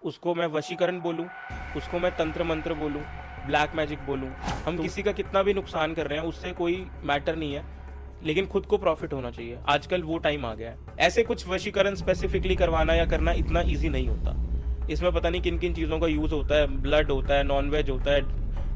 उसको मैं वशीकरण बोलूँ, उसको मैं तंत्र मंत्र बोलूँ, ब्लैक मैजिक बोलूँ, हम किसी का कितना भी नुकसान कर रहे हैं उससे कोई मैटर नहीं है, लेकिन खुद को प्रॉफिट होना चाहिए। आजकल वो टाइम आ गया है। ऐसे कुछ वशीकरण स्पेसिफिकली करवाना या करना इतना ईजी नहीं होता। इसमें पता नहीं किन किन चीज़ों का यूज़ होता है, ब्लड होता है, नॉन वेज होता है,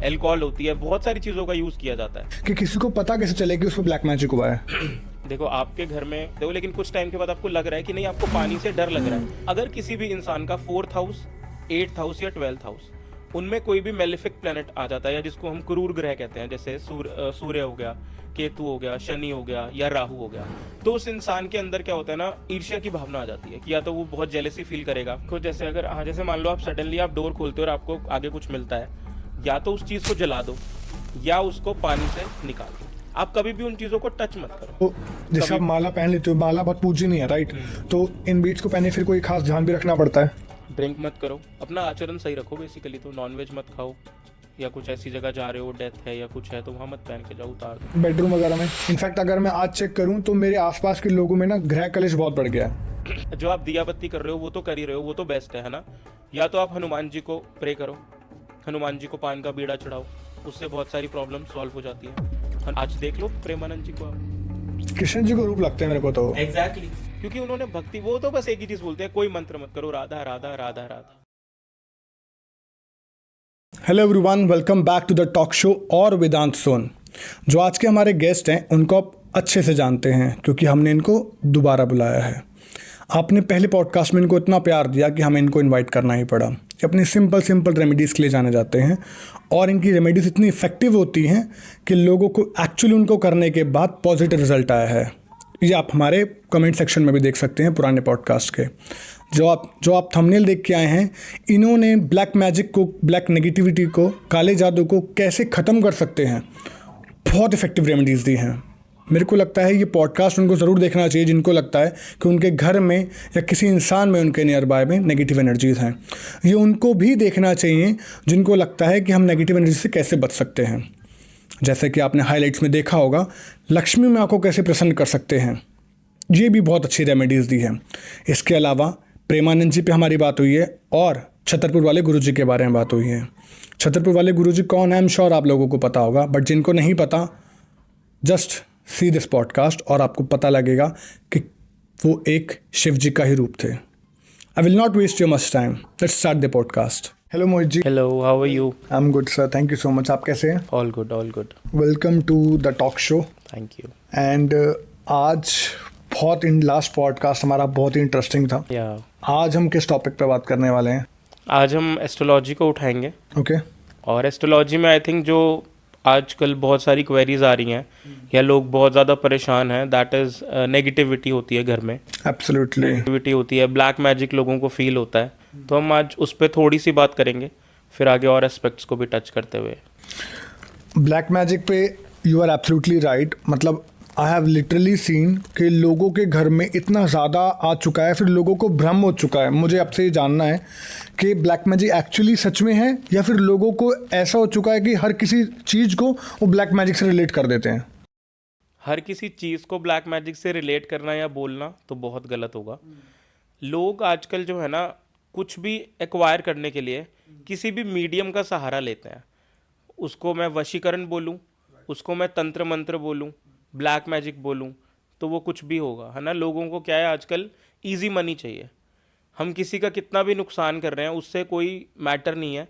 एल्कोहल होती है, बहुत सारी चीज़ों का यूज़ किया जाता है। कि किसी को पता कैसे चले कि उसको ब्लैक मैजिक हुआ है? देखो आपके घर में देखो, लेकिन कुछ टाइम के बाद आपको लग रहा है कि नहीं, आपको पानी से डर लग रहा है। अगर किसी भी इंसान का 4th हाउस, 8th हाउस या 12th हाउस, उनमें कोई भी मेलिफिक प्लेनेट आ जाता है, या जिसको हम क्रूर ग्रह कहते हैं, जैसे सूर्य हो गया, केतु हो गया, शनि हो गया या राहु हो गया, तो उस इंसान के अंदर क्या होता है ना, ईर्ष्या की भावना आ जाती है कि या तो वो बहुत जेलेसी फील करेगा। तो जैसे अगर जैसे मान लो आप सडनली आप डोर खोलते हो और आपको आगे कुछ मिलता है, या तो उस चीज़ को जला दो या उसको पानी से निकाल दो। आप कभी भी उन चीज़ों को टच मत करो। तो जैसे आप माला पहन लेते हो, माला बहुत पूजनीय है, राइट? तो इन बीट्स को पहने फिर कोई खास ध्यान भी रखना पड़ता है? ड्रिंक मत करो, अपना आचरण सही रखो बेसिकली। तो नॉनवेज मत खाओ, या कुछ ऐसी जगह जा रहे हो, डेथ है या कुछ है, तो वहाँ मत पहन के जाओ, उतार दो। बेडरूम वगैरह में इनफैक्ट अगर मैं आज चेक करूं तो मेरे आसपास के लोगों में ना ग्रह कलेश बहुत बढ़ गया है। जो आप दिया बत्ती कर रहे हो वो तो कर ही रहे हो, वो तो बेस्ट है ना। या तो आप हनुमान जी को प्रे करो, हनुमान जी को पान का बीड़ा चढ़ाओ, उससे बहुत सारी प्रॉब्लम सॉल्व हो जाती है। आज देख लो प्रेमानंद जी को आप। कृष्ण जी को रूप लगते हैं मेरे को तो। एग्जैक्टली, क्योंकि उन्होंने भक्ति, वो तो बस एक ही चीज बोलते हैं, कोई मंत्र मत करो, Radha Radha Radha Radha. Hello everyone, welcome back to the talk show और वेदांत सोन। जो आज के हमारे गेस्ट हैं उनको आप अच्छे से जानते हैं क्योंकि हमने इनको दोबारा बुलाया है। आपने पहले पॉडकास्ट में इनको इतना प्यार दिया कि हमें इनको इनवाइट करना ही पड़ा। ये अपनी सिंपल रेमेडीज़ के लिए जाने जाते हैं और इनकी रेमेडीज़ इतनी इफेक्टिव होती हैं कि लोगों को एक्चुअली उनको करने के बाद पॉजिटिव रिजल्ट आया है। ये आप हमारे कमेंट सेक्शन में भी देख सकते हैं पुराने पॉडकास्ट के। जो आप थंबनेल देख के आए हैं, इन्होंने ब्लैक मैजिक को, ब्लैक नेगेटिविटी को, काले जादू को कैसे ख़त्म कर सकते हैं, बहुत इफेक्टिव रेमेडीज़ दी हैं। मेरे को लगता है ये पॉडकास्ट उनको ज़रूर देखना चाहिए जिनको लगता है कि उनके घर में या किसी इंसान में, उनके नियर बाय में नेगेटिव एनर्जीज़ हैं। ये उनको भी देखना चाहिए जिनको लगता है कि हम नेगेटिव एनर्जी से कैसे बच सकते हैं। जैसे कि आपने हाइलाइट्स में देखा होगा, लक्ष्मी माँ को कैसे प्रसन्न कर सकते हैं, ये भी बहुत अच्छी रेमेडीज़ दी है। इसके अलावा प्रेमानंद जी पे हमारी बात हुई है और छतरपुर वाले गुरुजी के बारे में बात हुई है। छतरपुर वाले गुरुजी कौन है, आई एम श्योर आप लोगों को पता होगा, बट जिनको नहीं पता, जस्ट सी दिस पॉडकास्ट और आपको पता लगेगा कि वो एक शिव जी का ही रूप थे। I will not waste your much time, let's start the podcast. Hello Mohit ji. Hello, how are you? I am good sir, thank you so much. आप कैसे हैं? All good, all good. Welcome to the talk show. Thank you. And आज बहुत last podcast हमारा बहुत ही interesting था। या आज हम किस टॉपिक पे बात करने वाले हैं? आज हम एस्ट्रोलॉजी को उठाएंगे। ओके। और एस्ट्रोलॉजी में आई थिंक जो आजकल बहुत सारी क्वेरीज आ रही हैं या लोग बहुत ज़्यादा परेशान हैं, दैट इज़ नेगेटिविटी होती है घर में। एब्सोल्युटली नेगेटिविटी होती है, ब्लैक मैजिक लोगों को फील होता है। तो हम आज उस पर थोड़ी सी बात करेंगे, फिर आगे और एस्पेक्ट्स को भी टच करते हुए। ब्लैक मैजिक पे यू आर एब्सोल्युटली राइट। मतलब आई हैव लिटरली सीन कि लोगों के घर में इतना ज़्यादा आ चुका है, फिर लोगों को भ्रम हो चुका है। मुझे आपसे ये जानना है कि ब्लैक मैजिक एक्चुअली सच में है या फिर लोगों को ऐसा हो चुका है कि हर किसी चीज़ को वो ब्लैक मैजिक से रिलेट कर देते हैं। हर किसी चीज़ को ब्लैक मैजिक से रिलेट करना या बोलना तो बहुत गलत होगा। लोग आजकल जो है ना, कुछ भी एक्वायर करने के लिए किसी भी मीडियम का सहारा लेते हैं। उसको मैं वशीकरण बोलूँ, उसको मैं तंत्र मंत्र बोलूँ, ब्लैक मैजिक बोलूँ, तो वो कुछ भी होगा, है ना। लोगों को क्या है, आजकल इजी मनी चाहिए। हम किसी का कितना भी नुकसान कर रहे हैं उससे कोई मैटर नहीं है,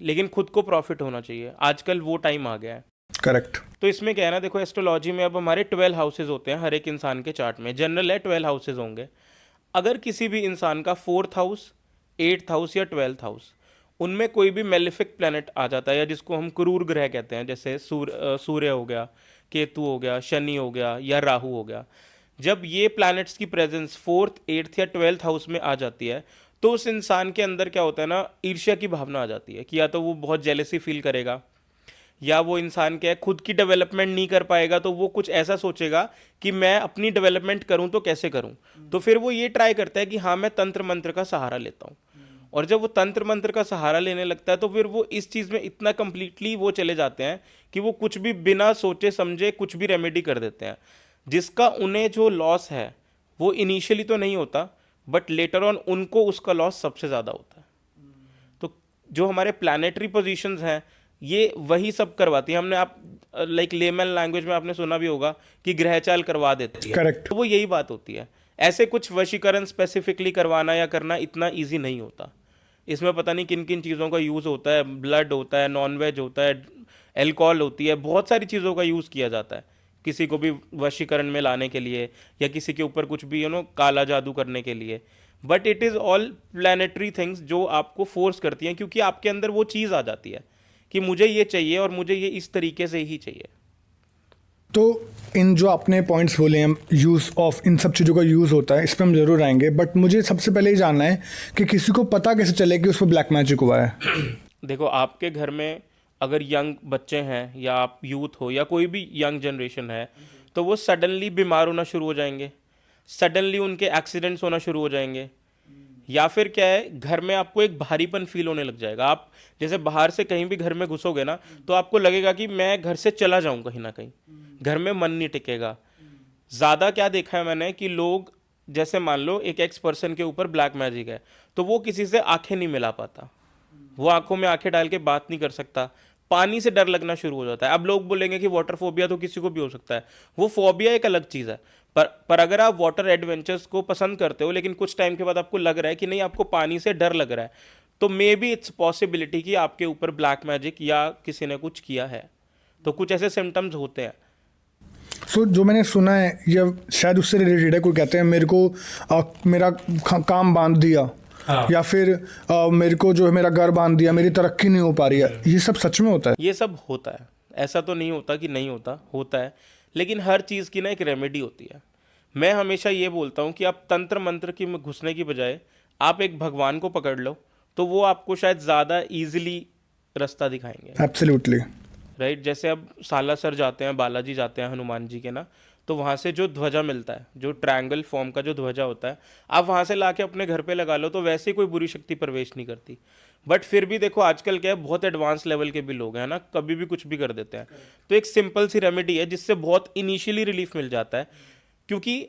लेकिन खुद को प्रॉफिट होना चाहिए। आजकल वो टाइम आ गया है। करेक्ट। तो इसमें क्या है ना, देखो एस्ट्रोलॉजी में अब हमारे 12 हाउसेज होते हैं हर एक इंसान के चार्ट में। जनरल है 12 हाउसेज होंगे। अगर किसी भी इंसान का 4th हाउस, 8th हाउस या 12th हाउस, उनमें कोई भी मेलिफिक प्लैनेट आ जाता है, या जिसको हम क्रूर ग्रह कहते हैं, जैसे सूर्य हो गया, केतु हो गया, शनि हो गया या राहु हो गया, जब ये प्लैनेट्स की प्रेजेंस 4th, 8th या 12th हाउस में आ जाती है, तो उस इंसान के अंदर क्या होता है ना, ईर्ष्या की भावना आ जाती है कि या तो वो बहुत जेलेसी फील करेगा, या वो इंसान क्या है, खुद की डेवलपमेंट नहीं कर पाएगा, तो वो कुछ ऐसा सोचेगा कि मैं अपनी डेवलपमेंट करूं तो कैसे करूं। तो फिर वो ये ट्राई करता है कि हाँ, मैं तंत्र मंत्र का सहारा लेता हूं। और जब वो तंत्र मंत्र का सहारा लेने लगता है, तो फिर वो इस चीज़ में इतना कंप्लीटली वो चले जाते हैं कि वो कुछ भी बिना सोचे समझे कुछ भी रेमेडी कर देते हैं, जिसका उन्हें जो लॉस है वो इनिशियली तो नहीं होता, बट लेटर ऑन उनको उसका लॉस सबसे ज़्यादा होता है। जो हमारे प्लानिटरी पोजीशंस हैं ये वही सब करवाती है। हमने आप लाइक लेमन लैंग्वेज में आपने सुना भी होगा कि ग्रह चाल करवा देती है। करेक्ट। तो वो यही बात होती है। ऐसे कुछ वशीकरण स्पेसिफिकली करवाना या करना इतना ईजी नहीं होता। इसमें पता नहीं किन किन चीज़ों का यूज़ होता है, ब्लड होता है, नॉन वेज होता है, एल्कोहल होती है, बहुत सारी चीज़ों का यूज़ किया जाता है किसी को भी वशीकरण में लाने के लिए या किसी के ऊपर कुछ भी काला जादू करने के लिए। But it is all planetary things जो आपको फोर्स करती हैं, क्योंकि आपके अंदर वो चीज़ आ जाती है कि मुझे ये चाहिए और मुझे ये इस तरीके से ही चाहिए। तो इन जो आपने पॉइंट्स बोले हैं यूज़ ऑफ इन सब चीज़ों का यूज़ होता है, इस पर हम ज़रूर आएंगे, बट मुझे सबसे पहले ये जानना है कि किसी को पता कैसे चले कि उस पर ब्लैक मैजिक हुआ है। देखो, आपके घर में अगर यंग बच्चे हैं या आप यूथ हो या कोई भी यंग जनरेशन है, तो वो सडनली बीमार होना शुरू हो जाएंगे, सडनली उनके एक्सीडेंट्स होना शुरू हो जाएंगे, या फिर क्या है, घर में आपको एक भारीपन फील होने लग जाएगा। आप जैसे बाहर से कहीं भी घर में घुसोगे ना, तो आपको लगेगा कि मैं घर से चला जाऊं कहीं ना कहीं, घर में मन नहीं टिकेगा। ज़्यादा क्या देखा है मैंने कि लोग, जैसे मान लो एक एक्स पर्सन के ऊपर ब्लैक मैजिक है, तो वो किसी से आंखें नहीं मिला पाता, वो आंखों में आंखें डाल के बात नहीं कर सकता, पानी से डर लगना शुरू हो जाता है। अब लोग बोलेंगे कि वाटर फोबिया तो किसी को भी हो सकता है, वो फोबिया एक अलग चीज़ है। पर अगर आप वाटर एडवेंचर्स को पसंद करते हो लेकिन कुछ टाइम के बाद आपको लग रहा है कि नहीं, आपको पानी से डर लग रहा है, तो मे बी इट्स पॉसिबिलिटी कि आपके ऊपर ब्लैक मैजिक या किसी ने कुछ किया है। तो कुछ ऐसे सिम्टम्स होते हैं। सो जो मैंने सुना है या शायद उससे रिलेटेड है, कोई कहते हैं मेरे को मेरा काम बांध दिया, या फिर मेरे को जो है मेरा घर बांध दिया, मेरी तरक्की नहीं हो पा रही है, ये सब सच में होता है? ये सब होता है, ऐसा तो नहीं होता कि नहीं होता, होता है। लेकिन हर चीज़ की ना एक रेमेडी होती है। मैं हमेशा ये बोलता हूँ कि आप तंत्र मंत्र की में घुसने की बजाय आप एक भगवान को पकड़ लो, तो वो आपको शायद ज़्यादा ईजिली रास्ता दिखाएंगे। Absolutely right. जैसे अब सालासर जाते हैं, बालाजी जाते हैं हनुमान जी के ना, तो वहाँ से जो ध्वजा मिलता है, जो ट्रायंगल फॉर्म का जो ध्वजा होता है, आप वहाँ से लाके अपने घर पे लगा लो, तो वैसे ही कोई बुरी शक्ति प्रवेश नहीं करती। बट फिर भी देखो, आजकल क्या है, बहुत एडवांस लेवल के भी लोग हैं ना, कभी भी कुछ भी कर देते हैं। तो एक सिंपल सी रेमेडी है जिससे बहुत इनिशियली रिलीफ मिल जाता है। क्योंकि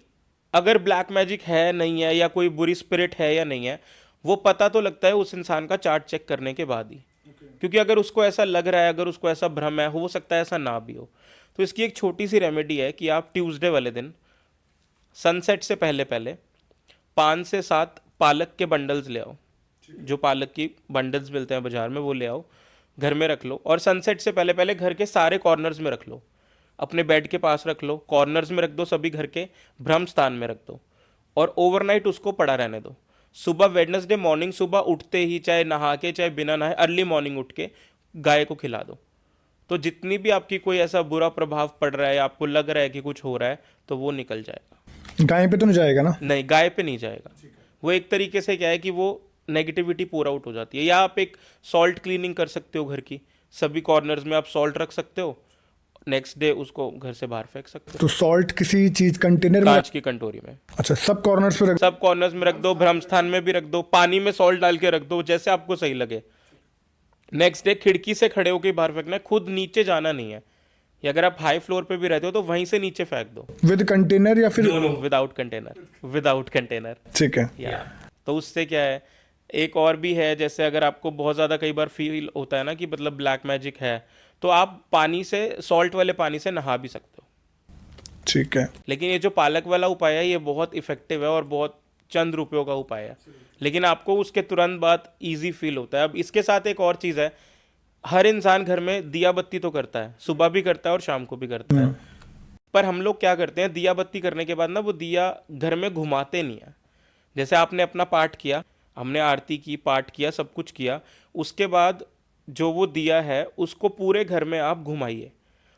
अगर ब्लैक मैजिक है नहीं है या कोई बुरी स्पिरिट है या नहीं है, वो पता तो लगता है उस इंसान का चार्ट चेक करने के बाद ही। क्योंकि अगर उसको ऐसा लग रहा है, अगर उसको ऐसा भ्रम है, हो सकता है ऐसा ना भी हो। तो इसकी एक छोटी सी रेमेडी है कि आप ट्यूसडे वाले दिन सनसेट से पहले पहले 5 से 7 पालक के बंडल्स ले आओ। जो पालक की बंडल्स मिलते हैं बाजार में, वो ले आओ, घर में रख लो, और सनसेट से पहले पहले घर के सारे कॉर्नर्स में रख लो, अपने बेड के पास रख लो, कॉर्नर्स में रख दो, सभी घर के भ्रम स्थान में रख दो, और ओवरनाइट उसको पड़ा रहने दो। सुबह वेडनेसडे मॉर्निंग, सुबह उठते ही, चाहे नहा के चाहे बिना नहाए, अर्ली मॉर्निंग उठ के गाय को खिला दो। तो जितनी भी आपकी कोई ऐसा बुरा प्रभाव पड़ रहा है, आपको लग रहा है कि कुछ हो रहा है, तो वो निकल जाएगा। गाय पे तो नहीं जाएगा ना? नहीं, गाय पे नहीं जाएगा। वो एक तरीके से क्या है कि वो नेगेटिविटी पूर आउट हो जाती है। या आप एक सॉल्ट क्लीनिंग कर सकते हो घर की, सभी कॉर्नर्स में आप सॉल्ट रख सकते हो, नेक्स्ट डे उसको घर से बाहर फेंक सकते हो। तो सॉल्ट किसी चीज कंटेनर में? कांच की कटोरी में। अच्छा, सब कॉर्नर्स पे सब कॉर्नर्स में रख दो, भ्रम स्थान में भी रख दो, पानी में सॉल्ट डाल के रख दो, जैसे आपको सही लगे। नेक्स्ट डे खिड़की से खड़े होकर बाहर फेंकना है, खुद नीचे जाना नहीं है। या अगर आप हाई फ्लोर पे भी रहते हो तो वहीं से नीचे फेंक दो। विद कंटेनर या फिर? Without container, without container. ठीक है। तो उससे क्या है, एक और भी है, जैसे अगर आपको बहुत ज़्यादा कई बार फील होता है ना कि मतलब ब्लैक मैजिक है, तो आप पानी से, सॉल्ट वाले पानी से नहा भी सकते हो। ठीक है। लेकिन ये जो पालक वाला उपाय है, ये बहुत इफेक्टिव है और बहुत चंद रुपयों का उपाय है, लेकिन आपको उसके तुरंत बाद इजी फील होता है। अब इसके साथ एक और चीज़ है, हर इंसान घर में दिया बत्ती तो करता है, सुबह भी करता है और शाम को भी करता है। पर हम लोग क्या करते हैं, दिया बत्ती करने के बाद ना वो दिया घर में घुमाते नहीं है। जैसे आपने अपना पाठ किया, हमने आरती की, पाठ किया, सब कुछ किया, उसके बाद जो वो दिया है उसको पूरे घर में आप घुमाइए।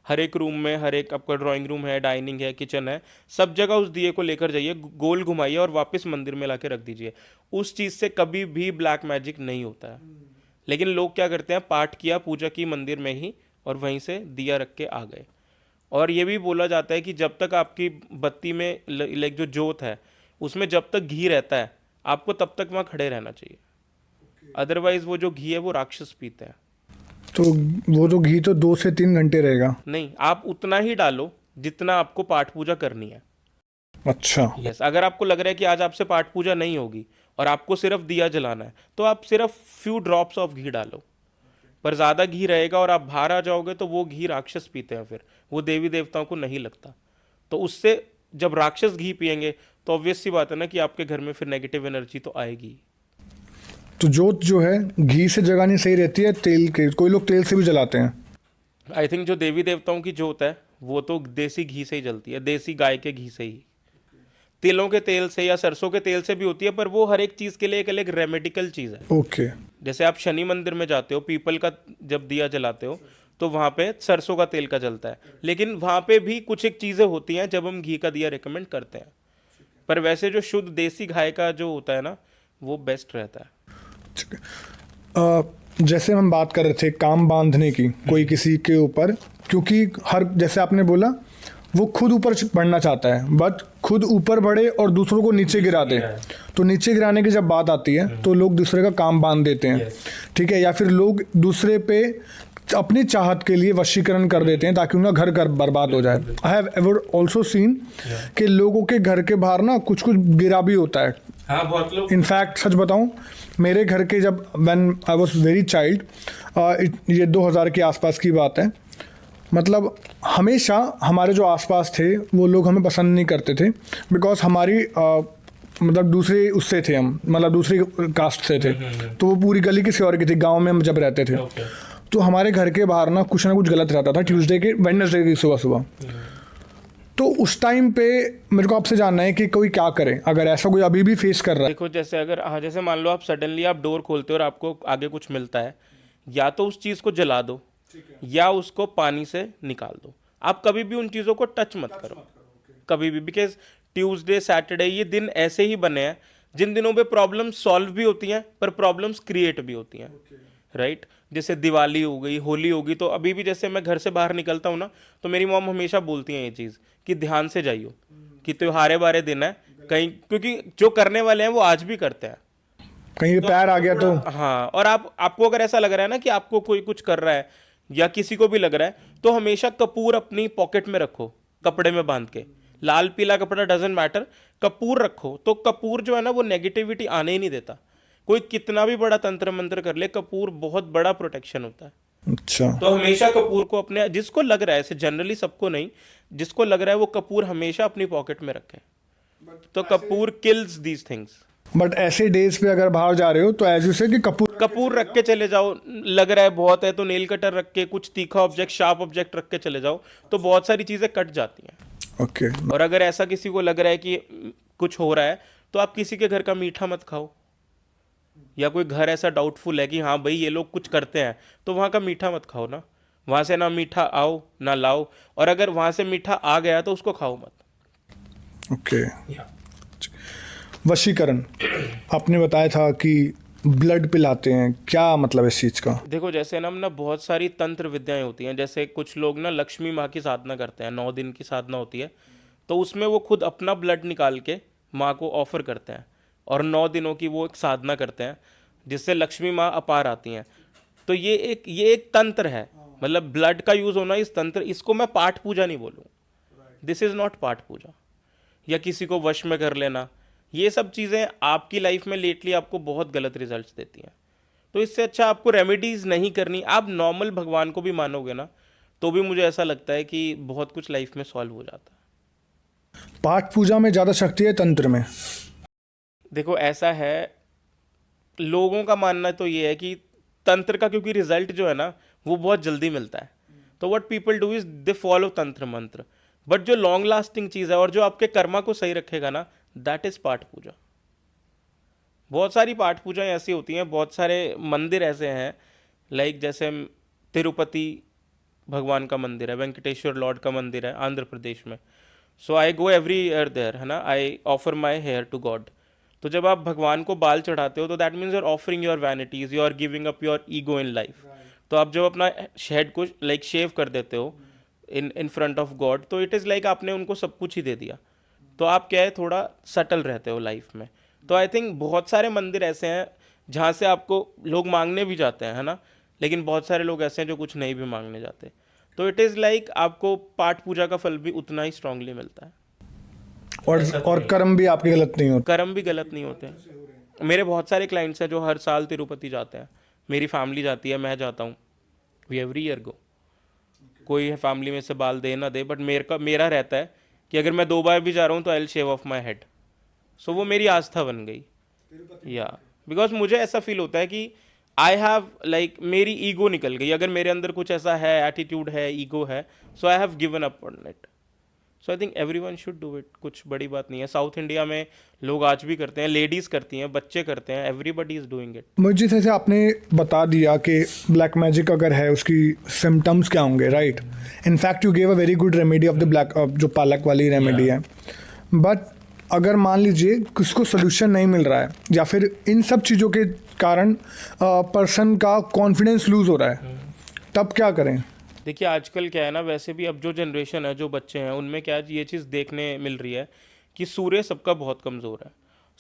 हर एक रूम में, हर एक आपका ड्राइंग रूम है, डाइनिंग है, किचन है, सब जगह उस दिए को लेकर जाइए, गोल घुमाइए और वापस मंदिर में लाके रख दीजिए। उस चीज़ से कभी भी ब्लैक मैजिक नहीं होता है। लेकिन लोग क्या करते हैं, पाठ किया, पूजा की मंदिर में ही, और वहीं से दिया रख के आ गए। और ये भी बोला जाता है कि जब तक आपकी बत्ती में लाइक जो जोत है उसमें जब तक घी रहता है, आपको तब तक वहाँ खड़े रहना चाहिए। अदरवाइज वो जो घी है वो राक्षस पीते हैं। तो वो तो घी तो 2 से 3 घंटे रहेगा? नहीं, आप उतना ही डालो जितना आपको पाठ पूजा करनी है। अच्छा। यस, अगर आपको लग रहा है कि आज आपसे पाठ पूजा नहीं होगी, और आपको सिर्फ दिया जलाना है, तो आप सिर्फ फ्यू ड्रॉप्स ऑफ घी डालो। पर ज़्यादा घी रहेगा और आप बाहर आ जाओगे तो वो घी राक्षस पीते हैं, फिर वो देवी देवताओं को नहीं लगता। तो उससे जब राक्षस घी पियेंगे तो ऑब्वियस सी बात है ना कि आपके घर में फिर नेगेटिव एनर्जी तो आएगी। तो जोत जो है घी से जगानी सही रहती है तेल के, कोई लोग तेल से भी जलाते हैं। आई थिंक जो देवी देवताओं की जोत है वो तो देसी घी से ही जलती है, देसी गाय के घी से ही। तिलों के तेल से या सरसों के तेल से भी होती है, पर वो हर एक चीज़ के लिए एक अलग रेमेडिकल चीज़ है। ओके। जैसे आप शनि मंदिर में जाते हो, पीपल का जब दिया जलाते हो तो वहाँ पे सरसों का तेल का जलता है, लेकिन वहाँ पे भी कुछ एक चीज़ें होती हैं जब हम घी का दिया रिकमेंड करते हैं। पर वैसे जो शुद्ध देसी गाय का जो होता है ना, वो बेस्ट रहता है। ठीक है। जैसे हम बात कर रहे थे काम बांधने की कोई किसी के ऊपर, क्योंकि हर जैसे आपने बोला वो खुद ऊपर बढ़ना चाहता है, बट खुद ऊपर बढ़े और दूसरों को नीचे गिरा दे, तो नीचे गिराने की जब बात आती है तो लोग दूसरे का काम बांध देते हैं। ठीक है, या फिर लोग दूसरे पे अपनी चाहत के लिए वशीकरण कर देते हैं ताकि उनका घर बर्बाद हो जाए। I have ever also seen कि लोगों के घर के बाहर ना कुछ कुछ गिरा भी होता है। हाँ, बहुत लोग। इनफैक्ट सच बताऊं, मेरे घर के जब when I was very child, ये 2000 के आसपास की बात है, मतलब हमेशा हमारे जो आसपास थे वो लोग हमें पसंद नहीं करते थे, बिकॉज हमारी मतलब दूसरे उससे थे हम, मतलब दूसरी कास्ट से थे, तो वो पूरी गली किसी और की थी, गांव में हम जब रहते थे। तो हमारे घर के बाहर ना कुछ गलत रहता था ट्यूसडे के वेडनेसडे की सुबह सुबह। तो उस टाइम पे मेरे को आपसे जानना है कि कोई क्या करे अगर ऐसा कोई अभी भी फेस कर रहा है। देखो, जैसे अगर हाँ, जैसे मान लो आप सडनली आप डोर खोलते हो और आपको आगे कुछ मिलता है, या तो उस चीज़ को जला दो या उसको पानी से निकाल दो। आप कभी भी उन चीज़ों को टच मत करो, कभी भी, बिकॉज ट्यूसडे सैटरडे ये दिन ऐसे ही बने हैं जिन दिनों पे प्रॉब्लम्स सॉल्व भी होती हैं पर प्रॉब्लम्स क्रिएट भी होती हैं, राइट। जैसे दिवाली हो गई, होली होगी, तो अभी भी जैसे मैं घर से बाहर निकलता हूँ ना, तो मेरी मॉम हमेशा बोलती हैं ये चीज़ कि ध्यान से जाइयो, कि त्योहारे बारे दिन है कहीं, क्योंकि जो करने वाले हैं वो आज भी करते हैं। कहीं भी पैर आ गया तो हाँ, और आपको अगर ऐसा लग रहा है ना कि आपको कोई कुछ कर रहा है या किसी को भी लग रहा है, तो हमेशा कपूर अपनी पॉकेट में रखो, कपड़े में बांध के। लाल पीला कपड़ा डजेंट मैटर, कपूर रखो। तो कपूर जो है ना वो नेगेटिविटी आने ही नहीं देता। कोई कितना भी बड़ा तंत्र मंत्र कर ले, कपूर बहुत बड़ा प्रोटेक्शन होता है। अच्छा, तो हमेशा कपूर को अपने, जिसको लग रहा है, ऐसे जनरली सबको नहीं, जिसको लग रहा है वो कपूर हमेशा अपनी पॉकेट में रखे। तो Kapoor kills these things. But ऐसे डेज पे अगर बाहर जा रहे हो तो एज यू से कि कपूर रख के चले जाओ। लग रहा है बहुत है तो नेल कटर रख के, कुछ तीखा ऑब्जेक्ट, शार्प ऑब्जेक्ट रख के चले जाओ, तो बहुत सारी चीजें कट जाती हैं। ओके। और अगर ऐसा किसी को लग रहा है कि कुछ हो रहा है, तो आप किसी के घर का मीठा मत खाओ, या कोई घर ऐसा डाउटफुल है कि हाँ भाई ये लोग कुछ करते हैं, तो वहाँ का मीठा मत खाओ ना। वहाँ से ना मीठा आओ ना लाओ, और अगर वहाँ से मीठा आ गया तो उसको खाओ मत। ओके। वशीकरण आपने बताया था कि ब्लड पिलाते हैं, क्या मतलब इस चीज़ का? देखो, जैसे ना बहुत सारी तंत्र विद्याएं होती हैं। जैसे कुछ लोग ना लक्ष्मी माँ की साधना करते हैं, 9 दिन की साधना होती है, तो उसमें वो खुद अपना ब्लड निकाल के माँ को ऑफर करते हैं, और 9 दिनों की वो एक साधना करते हैं जिससे लक्ष्मी माँ अपार आती हैं। तो ये एक तंत्र है, मतलब ब्लड का यूज़ होना इस तंत्र, इसको मैं पाठ पूजा नहीं बोलूँ। दिस इज़ नॉट पाठ पूजा। या किसी को वश में कर लेना, ये सब चीज़ें आपकी लाइफ में लेटली आपको बहुत गलत रिजल्ट्स देती हैं। तो इससे अच्छा आपको रेमेडीज़ नहीं करनी, आप नॉर्मल भगवान को भी मानोगे ना, तो भी मुझे ऐसा लगता है कि बहुत कुछ लाइफ में सॉल्व हो जाता है। पाठ पूजा में ज़्यादा शक्ति है तंत्र में? देखो, ऐसा है, लोगों का मानना तो ये है कि तंत्र का, क्योंकि रिजल्ट जो है ना वो बहुत जल्दी मिलता है, तो what people do is they follow तंत्र मंत्र। बट जो लॉन्ग लास्टिंग चीज़ है और जो आपके कर्मा को सही रखेगा ना, दैट इज पाठ पूजा। बहुत सारी पाठ पूजाएं ऐसी होती हैं, बहुत सारे मंदिर ऐसे हैं, लाइक जैसे तिरुपति भगवान का मंदिर है, वेंकटेश्वर लॉर्ड का मंदिर है आंध्र प्रदेश में। So I go every year there, है ना, I offer my hair to God. तो जब आप भगवान को बाल चढ़ाते हो तो that means you are offering your vanities, you are giving up your ego in life. तो आप जब अपना हेड को लाइक शेव कर देते हो इन फ्रंट ऑफ गॉड, तो इट इज़ लाइक आपने उनको सब कुछ ही दे दिया। तो आप क्या है, थोड़ा सटल रहते हो लाइफ में। तो आई थिंक बहुत सारे मंदिर ऐसे हैं जहाँ से आपको लोग मांगने भी जाते हैं, है ना, लेकिन बहुत सारे लोग ऐसे हैं जो कुछ नहीं भी मांगने जाते। तो इट इज़ लाइक आपको पाठ पूजा का फल भी उतना ही स्ट्रांगली मिलता है। और कर्म भी आपके गलत नहीं होते? कर्म भी गलत नहीं होते। मेरे बहुत सारे क्लाइंट्स हैं जो हर साल तिरुपति जाते हैं, मेरी फैमिली जाती है, मैं जाता हूँ, वी एवरी ईयर गो। कोई है फैमिली में से बाल दे ना दे, बट मेरा रहता है कि अगर मैं 2 बार भी जा रहा हूँ तो I will shave off my head. So वो मेरी आस्था बन गई। या बिकॉज मुझे ऐसा फील होता है कि आई हैव लाइक मेरी ईगो निकल गई, अगर मेरे अंदर कुछ ऐसा है, एटीट्यूड है, ईगो है, so I have given up on it. So I think everyone should do it, कुछ बड़ी बात नहीं है। साउथ इंडिया में लोग आज भी करते हैं, लेडीज़ करती हैं, बच्चे करते हैं, एवरीबडी इज़ डूइंग इट। मुझे जैसे आपने बता दिया कि ब्लैक मैजिक अगर है उसकी सिम्टम्स क्या होंगे, right? In fact you gave a very good remedy of the black, जो पालक वाली रेमेडी है। बट अगर मान लीजिए किसको सोल्यूशन नहीं मिल रहा है, या फिर इन सब चीज़ों के कारण पर्सन का कॉन्फिडेंस लूज हो रहा है, तब क्या करें? देखिए आजकल क्या है ना, वैसे भी अब जो जनरेशन है, जो बच्चे हैं, उनमें क्या है, ये चीज़ देखने मिल रही है कि सूर्य सबका बहुत कमज़ोर है।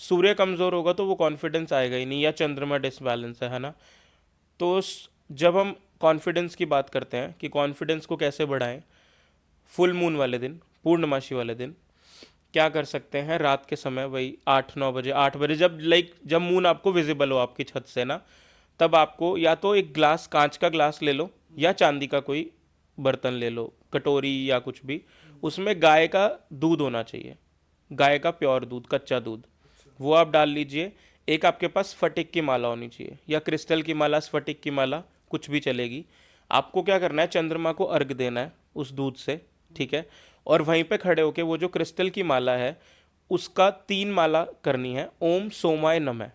सूर्य कमज़ोर होगा तो वो कॉन्फिडेंस आएगा ही नहीं, या चंद्रमा डिसबैलेंस है ना। तो जब हम कॉन्फिडेंस की बात करते हैं कि कॉन्फिडेंस को कैसे बढ़ाएं, फुल मून वाले दिन, पूर्णमासी वाले दिन क्या कर सकते हैं, रात के समय वही 8-9 बजे, 8 बजे, जब मून आपको विजिबल हो आपकी छत से ना, तब आपको या तो एक ग्लास, कांच का ग्लास ले लो, या चांदी का कोई बर्तन ले लो, कटोरी या कुछ भी, उसमें गाय का दूध होना चाहिए, गाय का प्योर दूध, कच्चा दूध, वो आप डाल लीजिए। एक आपके पास स्फटिक की माला होनी चाहिए, या क्रिस्टल की माला, स्फटिक की माला, कुछ भी चलेगी। आपको क्या करना है, चंद्रमा को अर्घ देना है उस दूध से, ठीक है। और वहीं पे खड़े होके वो जो क्रिस्टल की माला है उसका 3 माला करनी है। ओम सोमाय नमः,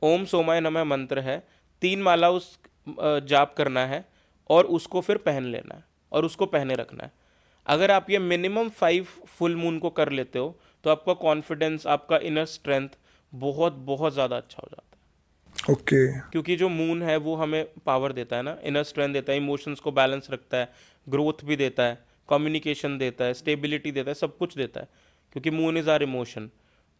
ओम सोमाय नमः मंत्र है, 3 माला उस जाप करना है, और उसको फिर पहन लेना है, और उसको पहने रखना है। अगर आप ये मिनिमम 5 फुल मून को कर लेते हो तो आपका कॉन्फिडेंस, आपका इनर स्ट्रेंथ बहुत बहुत ज़्यादा अच्छा हो जाता है। ओके। क्योंकि जो मून है वो हमें पावर देता है ना, इनर स्ट्रेंथ देता है, इमोशंस को बैलेंस रखता है, ग्रोथ भी देता है, कम्युनिकेशन देता है, स्टेबिलिटी देता है, सब कुछ देता है, क्योंकि मून इज़ आर इमोशन।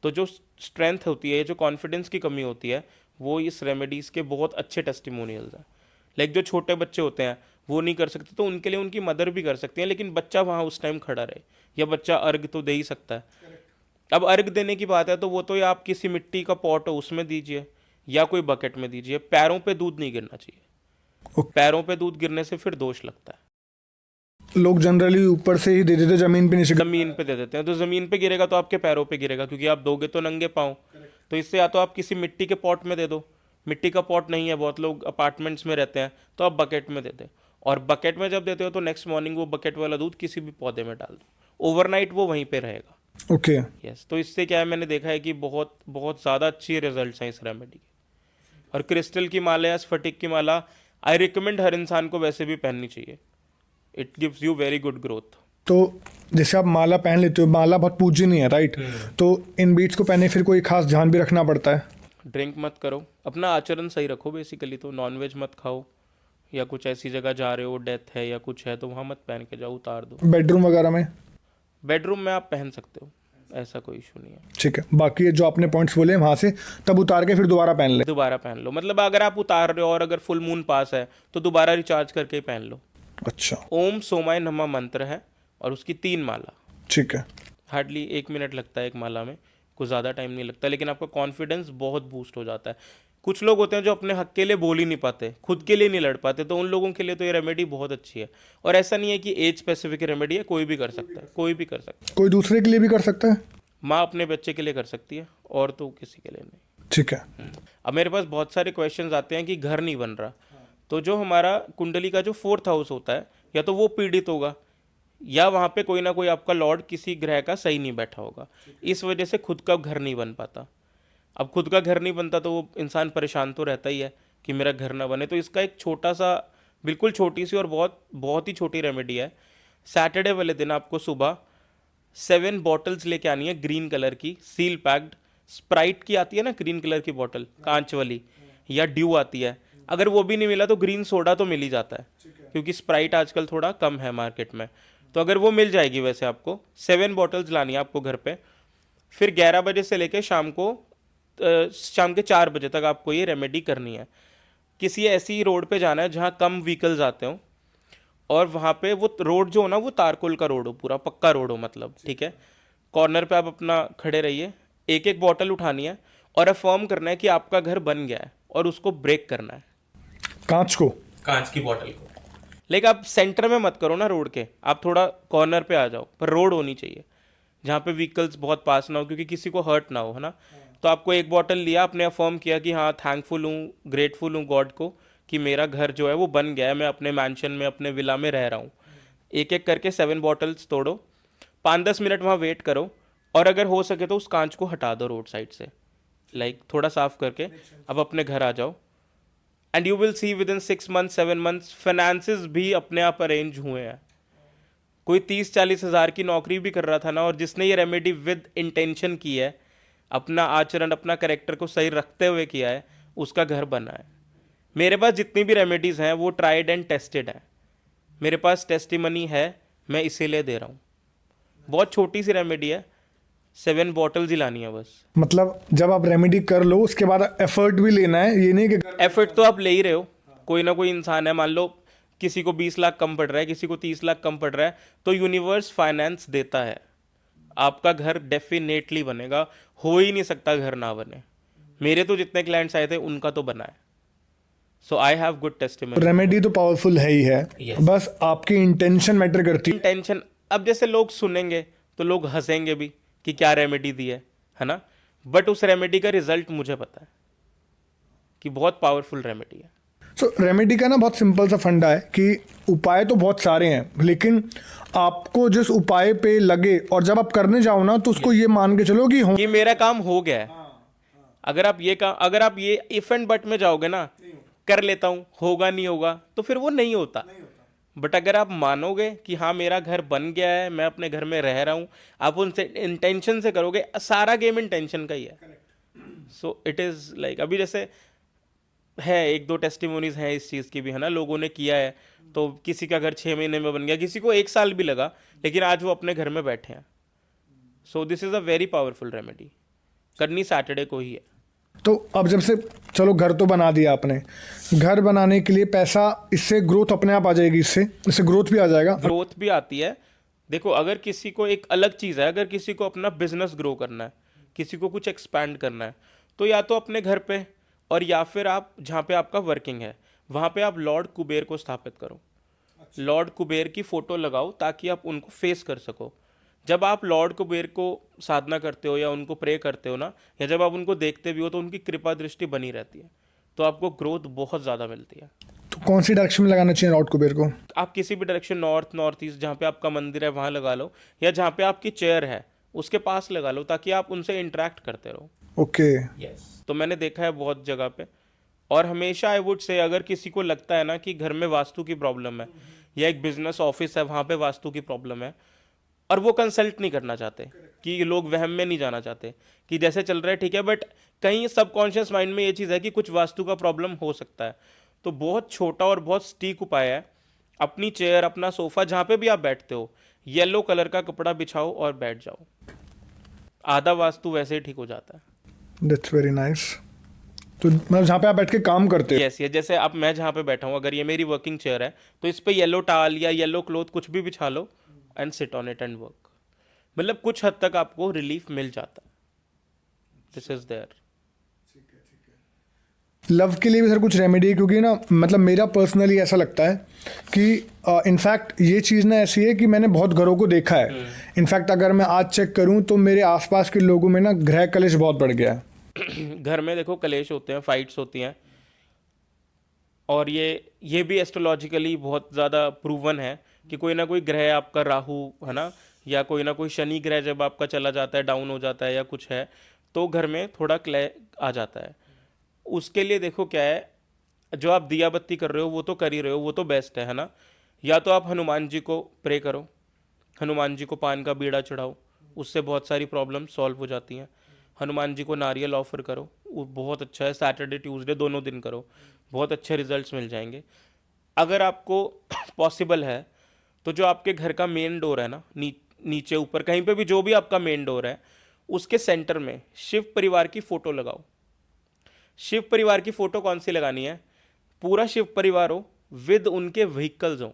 तो जो स्ट्रेंथ होती है, जो कॉन्फिडेंस की कमी होती है, वो इस रेमेडीज़ के बहुत अच्छे टेस्टिमोनियल्स हैं। लाइक जो छोटे बच्चे होते हैं वो नहीं कर सकते, तो उनके लिए उनकी मदर भी कर सकती हैं, लेकिन बच्चा वहाँ उस टाइम खड़ा रहे, या बच्चा अर्घ तो दे ही सकता है। अब अर्घ देने की बात है तो वो तो या आप किसी मिट्टी का पॉट हो उसमें दीजिए, या कोई बकेट में दीजिए। पैरों पे दूध नहीं गिरना चाहिए, पैरों पे दूध गिरने से फिर दोष लगता है। लोग जनरली ऊपर से ही दे देते, जमीन पे नहीं। ज़मीन पे दे देते हैं, तो ज़मीन पे गिरेगा तो आपके पैरों पे गिरेगा, क्योंकि आप दोगे तो नंगे पाँव। तो इससे या तो आप किसी मिट्टी के पॉट में दे दो, मिट्टी का पॉट नहीं है, बहुत लोग अपार्टमेंट्स में रहते हैं, तो आप बकेट में दे दें। और बकेट में जब देते हो तो नेक्स्ट मॉर्निंग वो बकेट वाला दूध किसी भी पौधे में डाल दो, ओवरनाइट वो वहीं पे रहेगा। ओके। यस, तो इससे क्या है, मैंने देखा है कि बहुत बहुत ज़्यादा अच्छी रिजल्ट्स हैं इस रेमेडी के। और क्रिस्टल की माला या स्फटिक की माला आई रिकमेंड हर इंसान को वैसे भी पहननी चाहिए। It gives you very good growth. तो जैसे आप माला पहन लेते हो, माला बहुत पूजनीय है, राइट? तो इन बीट्स को पहने फिर कोई खास ध्यान भी रखना पड़ता है? ड्रिंक मत करो, अपना आचरण सही रखो बेसिकली। तो नॉनवेज मत खाओ, या कुछ ऐसी जगह जा रहे हो, डेथ है या कुछ है, तो वहाँ मत पहन के जाओ, उतार दो। बेडरूम वगैरह में? बेडरूम में आप पहन सकते हो, ऐसा कोई इशू नहीं है। ठीक है, बाकी ये जो आपने पॉइंट्स बोले वहाँ से तब उतार के फिर दोबारा पहन ले? दोबारा पहन लो, मतलब अगर आप उतार रहे हो और अगर फुल मून पास है तो दोबारा रिचार्ज करके ही पहन लो। अच्छा। ओम सोमाय नमः मंत्र है, और उसकी 3 माला। ठीक है। हार्डली 1 मिनट लगता है एक माला में, कुछ ज़्यादा टाइम नहीं लगता, लेकिन आपका कॉन्फिडेंस बहुत बूस्ट हो जाता है। कुछ लोग होते हैं जो अपने हक के लिए बोल ही नहीं पाते, खुद के लिए नहीं लड़ पाते, तो उन लोगों के लिए तो ये रेमेडी बहुत अच्छी है। और ऐसा नहीं है कि एज स्पेसिफिक रेमेडी है, कोई भी कर सकता है, कोई भी कर सकता है। कोई दूसरे के लिए भी कर सकता है? माँ अपने बच्चे के लिए कर सकती है, और तो किसी के लिए नहीं। ठीक है। अब मेरे पास बहुत सारे क्वेश्चंस आते हैं कि घर नहीं बन रहा, तो जो हमारा कुंडली का जो 4th हाउस होता है, या तो वो पीड़ित होगा, या वहाँ पे कोई ना कोई आपका लॉर्ड किसी ग्रह का सही नहीं बैठा होगा, इस वजह से खुद का घर नहीं बन पाता। अब खुद का घर नहीं बनता तो वो इंसान परेशान तो रहता ही है कि मेरा घर ना बने। तो इसका एक छोटा सा, बिल्कुल छोटी सी और बहुत बहुत ही छोटी रेमेडी है। सैटरडे वाले दिन आपको सुबह 7 बॉटल्स लेके आनी है, ग्रीन कलर की, सील पैक्ड। स्प्राइट की आती है ना ग्रीन कलर की बॉटल, कांच वाली, या ड्यू आती है। अगर वो भी नहीं मिला तो ग्रीन सोडा तो मिल ही जाता है, क्योंकि स्प्राइट आजकल थोड़ा कम है मार्केट में, तो अगर वो मिल जाएगी वैसे आपको 7 बॉटल्स लानी है आपको घर पे। फिर 11 बजे से लेकर शाम के 4 बजे तक आपको ये रेमेडी करनी है। किसी ऐसी रोड पे जाना है जहाँ कम व्हीकल्स आते हो, और वहाँ पे वो रोड जो हो ना, वो तारकोल का रोड हो, पूरा पक्का रोड हो मतलब, ठीक है। कॉर्नर पे आप अपना खड़े रहिए, एक एक बॉटल उठानी है, और अफर्म करना है कि आपका घर बन गया है और उसको ब्रेक करना है, कांच को, कांच की बोतल को। लेकिन आप सेंटर में मत करो ना रोड के, आप थोड़ा कॉर्नर पे आ जाओ, पर रोड होनी चाहिए जहाँ पे व्हीकल्स बहुत पास ना हो, क्योंकि किसी को हर्ट ना हो, है ना। तो आपको एक बॉटल लिया, आपने अफर्म किया कि हाँ थैंकफुल हूँ, ग्रेटफुल हूँ गॉड को कि मेरा घर जो है वो बन गया है, मैं अपने मैंशन में, अपने विला में रह रहा हूँ। एक एक करके 7 बॉटल्स तोड़ो, 5-10 मिनट वहाँ वेट करो, और अगर हो सके तो उस कांच को हटा दो रोड साइड से, थोड़ा साफ करके अब अपने घर आ जाओ। And you will see with in 6 months 7 months finances भी अपने आप अरेंज हुए हैं। कोई 30-40 हज़ार की नौकरी भी कर रहा था ना, और जिसने ये रेमेडी विद इंटेंशन की है, अपना आचरण, अपना कैरेक्टर को सही रखते हुए किया है, उसका घर बना है। मेरे पास जितनी भी रेमेडीज़ हैं वो ट्राइड एंड टेस्टेड हैं। मेरे पास टेस्टिमनी है, मैं इसीलिए दे रहा हूँ। बहुत छोटी सी रेमेडी है, 7 बॉटल्स ही लानी है बस। मतलब जब आप रेमेडी कर लो उसके बाद एफर्ट भी लेना है, ये नहीं कि एफर्ट तो आप ले ही रहे हो। कोई ना कोई इंसान है, मान लो किसी को 20 लाख कम पड़ रहा है, किसी को 30 लाख कम पड़ रहा है, तो यूनिवर्स फाइनेंस देता है, आपका घर डेफिनेटली बनेगा। हो ही नहीं सकता घर ना बने। मेरे तो जितने क्लाइंट्स आए थे उनका तो बना है। So I have good testimony. Remedy तो पावरफुल है ही है, Yes. बस आपकी इंटेंशन मैटर करती है। टेंशन, अब जैसे लोग सुनेंगे तो लोग हंसेंगे भी कि क्या रेमेडी दी है ना, बट उस रेमेडी का रिजल्ट मुझे पता है कि बहुत पावरफुल रेमेडी है। सो रेमेडी का ना बहुत सिंपल सा फंडा है कि उपाय तो बहुत सारे हैं, लेकिन आपको जिस उपाय पे लगे और जब आप करने जाओ ना तो उसको ये मान के चलो कि हो। कि मेरा काम हो गया है। अगर आप ये इफ एंड बट में जाओगे ना, कर लेता हूँ, होगा नहीं होगा, तो फिर वो नहीं होता। बट अगर आप मानोगे कि हाँ मेरा घर बन गया है, मैं अपने घर में रह रहा हूँ, आप उनसे इंटेंशन से करोगे, सारा गेम इंटेंशन का ही है। सो इट इज़ लाइक, अभी जैसे है 1-2 टेस्टिमोनीज हैं इस चीज़ की भी, है ना, लोगों ने किया है। तो किसी का घर 6 महीने में बन गया, किसी को 1 साल भी लगा, लेकिन आज वो अपने घर में बैठे हैं। So this is a very powerful remedy, करनी सैटरडे को ही है। तो अब जब से चलो घर तो बना दिया आपने, घर बनाने के लिए पैसा, इससे ग्रोथ अपने आप आ जाएगी, इससे ग्रोथ भी आ जाएगा। ग्रोथ भी आती है। देखो, अगर किसी को एक अलग चीज़ है, अगर किसी को अपना बिजनेस ग्रो करना है, किसी को कुछ एक्सपैंड करना है, तो या तो अपने घर पे, और या फिर आप जहाँ पे आपका वर्किंग है वहाँ पे आप लॉर्ड कुबेर को स्थापित करो। लॉर्ड कुबेर की फोटो लगाओ ताकि आप उनको फेस कर सको। जब आप लॉर्ड कुबेर को साधना करते हो या उनको प्रे करते हो ना, या जब आप उनको देखते भी हो, तो उनकी कृपा दृष्टि बनी रहती है, तो आपको ग्रोथ बहुत ज़्यादा मिलती है। तो कौन सी डायरेक्शन में लगाना चाहिए लॉर्ड कुबेर को? आप किसी भी डायरेक्शन, नॉर्थ, नॉर्थ ईस्ट, जहाँ पे आपका मंदिर है वहाँ लगा लो, या जहाँ पे आपकी चेयर है उसके पास लगा लो, ताकि आप उनसे इंटरेक्ट करते रहो। ओके। तो मैंने देखा है बहुत जगह पे। और हमेशा आई वुड से, अगर किसी को लगता है ना कि घर में वास्तु की प्रॉब्लम है, या एक बिजनेस ऑफिस है वहाँ पे वास्तु की प्रॉब्लम है, और वो कंसल्ट नहीं करना चाहते, कि लोग वहम में नहीं जाना चाहते कि जैसे चल रहा है ठीक है, बट कहीं सबकॉन्शियस माइंड में ये चीज़ है कि कुछ वास्तु का प्रॉब्लम हो सकता है, तो बहुत छोटा और बहुत सटीक उपाय है। अपनी चेयर, अपना सोफा, जहाँ पे भी आप बैठते हो, येलो कलर का कपड़ा बिछाओ और बैठ जाओ। आधा वास्तु वैसे ही ठीक हो जाता है। That's very nice. तो मतलब जहाँ पे आप बैठ के काम करते हो। यस, ये जैसे अब मैं जहाँ पे बैठा हूँ, अगर ये मेरी वर्किंग चेयर है, तो इस पे येलो टाल या येलो क्लॉथ कुछ भी बिछा लो and sit on it and work. मतलब कुछ हद तक आपको रिलीफ मिल जाता है। This is there. लव के लिए भी सर कुछ रेमेडी है? क्योंकि ना मतलब मेरा पर्सनली ऐसा लगता है कि इनफैक्ट ये चीज़ ना ऐसी है कि मैंने बहुत घरों को देखा है। इनफैक्ट अगर मैं आज चेक करूं तो मेरे आसपास के लोगों में ना गृह कलेश बहुत बढ़ गया है। घर में देखो कलेश होते हैं, फाइट्स होती हैं, और ये भी एस्ट्रोलॉजिकली बहुत ज़्यादा प्रूवन है कि कोई ना कोई ग्रह, आपका राहु है ना, या कोई ना कोई शनि ग्रह जब आपका चला जाता है, डाउन हो जाता है या कुछ है, तो घर में थोड़ा क्ले आ जाता है। उसके लिए देखो क्या है, जो आप दिया बत्ती कर रहे हो वो तो कर ही रहे हो, वो तो बेस्ट है ना। या तो आप हनुमान जी को प्रे करो, हनुमान जी को पान का बीड़ा चढ़ाओ, उससे बहुत सारी प्रॉब्लम सॉल्व हो जाती हैं। हनुमान जी को नारियल ऑफर करो, वो बहुत अच्छा है। सैटरडे ट्यूसडे दोनों दिन करो, बहुत अच्छे रिजल्ट्स मिल जाएंगे। अगर आपको पॉसिबल है तो जो आपके घर का मेन डोर है ना, नीचे ऊपर कहीं पे भी, जो भी आपका मेन डोर है, उसके सेंटर में शिव परिवार की फोटो लगाओ। शिव परिवार की फोटो कौन सी लगानी है? पूरा शिव परिवार हो, विद उनके व्हीकल्स हो।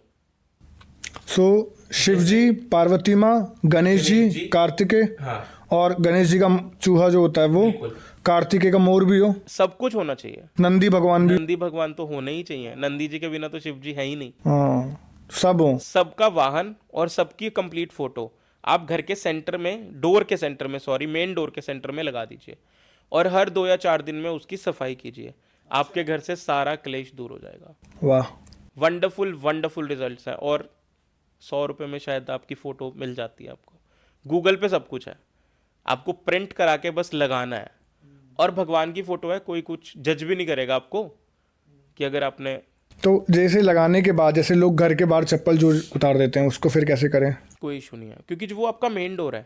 सो शिव जी, पार्वती माँ, गणेश जी, कार्तिकेय, हाँ, और गणेश जी का चूहा जो होता है वो, कार्तिकेय का मोर भी हो, सब कुछ होना चाहिए। नंदी भगवान भी, नंदी भगवान तो होने ही चाहिए, नंदी जी के बिना तो शिव जी है ही नहीं। हाँ सब हो। सबका वाहन और सबकी कंप्लीट फोटो आप घर के सेंटर में, डोर के सेंटर में, सॉरी मेन डोर के सेंटर में लगा दीजिए और हर 2 या 4 दिन में उसकी सफाई कीजिए। आपके घर से सारा क्लेश दूर हो जाएगा। वाह, वंडरफुल वंडरफुल रिजल्ट्स हैं। और 100 रुपये में शायद आपकी फ़ोटो मिल जाती है आपको। गूगल पे सब कुछ है, आपको प्रिंट करा के बस लगाना है। और भगवान की फ़ोटो है, कोई कुछ जज भी नहीं करेगा आपको कि अगर आपने। तो जैसे लगाने के बाद जैसे लोग घर के बाहर चप्पल जो उतार देते हैं उसको फिर कैसे करें? कोई इशू नहीं है, क्योंकि जो वो आपका मेन डोर है।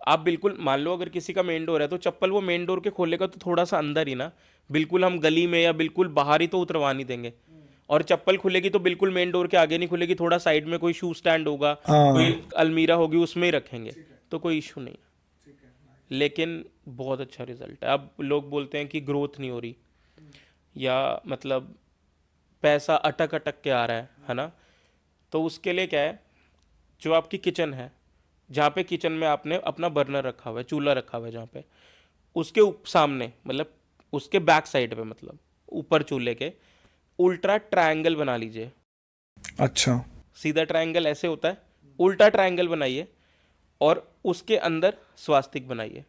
आप बिल्कुल मान लो अगर किसी का मेन डोर है तो चप्पल वो मेन डोर के खोलेगा तो थोड़ा सा अंदर ही ना, बिल्कुल हम गली में या बिल्कुल बाहर ही तो उतरवा नहीं देंगे। और चप्पल खुलेगी तो बिल्कुल मेन डोर के आगे नहीं खुलेगी, थोड़ा साइड में कोई शू स्टैंड होगा, कोई अलमीरा होगी, उसमें ही रखेंगे, तो कोई इशू नहीं है। लेकिन बहुत अच्छा रिजल्ट है। अब लोग बोलते हैं कि ग्रोथ नहीं हो रही या मतलब पैसा अटक अटक के आ रहा है ना, तो उसके लिए क्या है, जो आपकी किचन है, जहाँ पे किचन में आपने अपना बर्नर रखा हुआ है, चूल्हा रखा हुआ है, जहाँ पे उसके सामने मतलब उसके बैक साइड पे, मतलब ऊपर चूल्हे के उल्टा ट्रायंगल बना लीजिए। अच्छा, सीधा ट्रायंगल ऐसे होता है, उल्टा ट्रायंगल बनाइए और उसके अंदर स्वास्तिक बनाइए।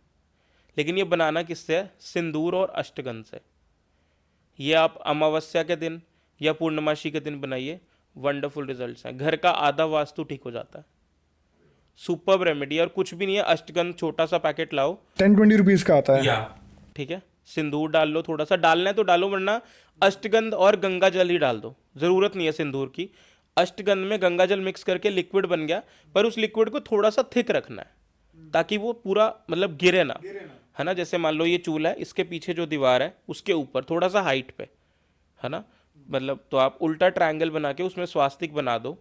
लेकिन ये बनाना किससे है? सिंदूर और अष्टगंध से। ये आप अमावस्या के दिन या पूर्णमासी के दिन बनाइए, वंडरफुल रिजल्ट्स हैं। घर का आधा वास्तु ठीक हो जाता है। सुपर्ब रेमेडी, और कुछ भी नहीं है। अष्टगंध छोटा सा पैकेट लाओ, 10-20 रुपीज़ का आता है। ठीक है, सिंदूर डाल लो, थोड़ा सा डालना है तो डालो, वरना अष्टगंध और गंगा जल ही डाल दो, जरूरत नहीं है सिंदूर की। अष्टगंध में गंगा जल मिक्स करके लिक्विड बन गया, पर उस लिक्विड को थोड़ा सा थिक रखना है ताकि वो पूरा मतलब गिरे ना, है ना। जैसे मान लो ये चूल्हा है, इसके पीछे जो दीवार है उसके ऊपर थोड़ा सा हाइट पे, है ना, मतलब तो आप उल्टा ट्रायंगल बना के उसमें स्वास्तिक बना दो।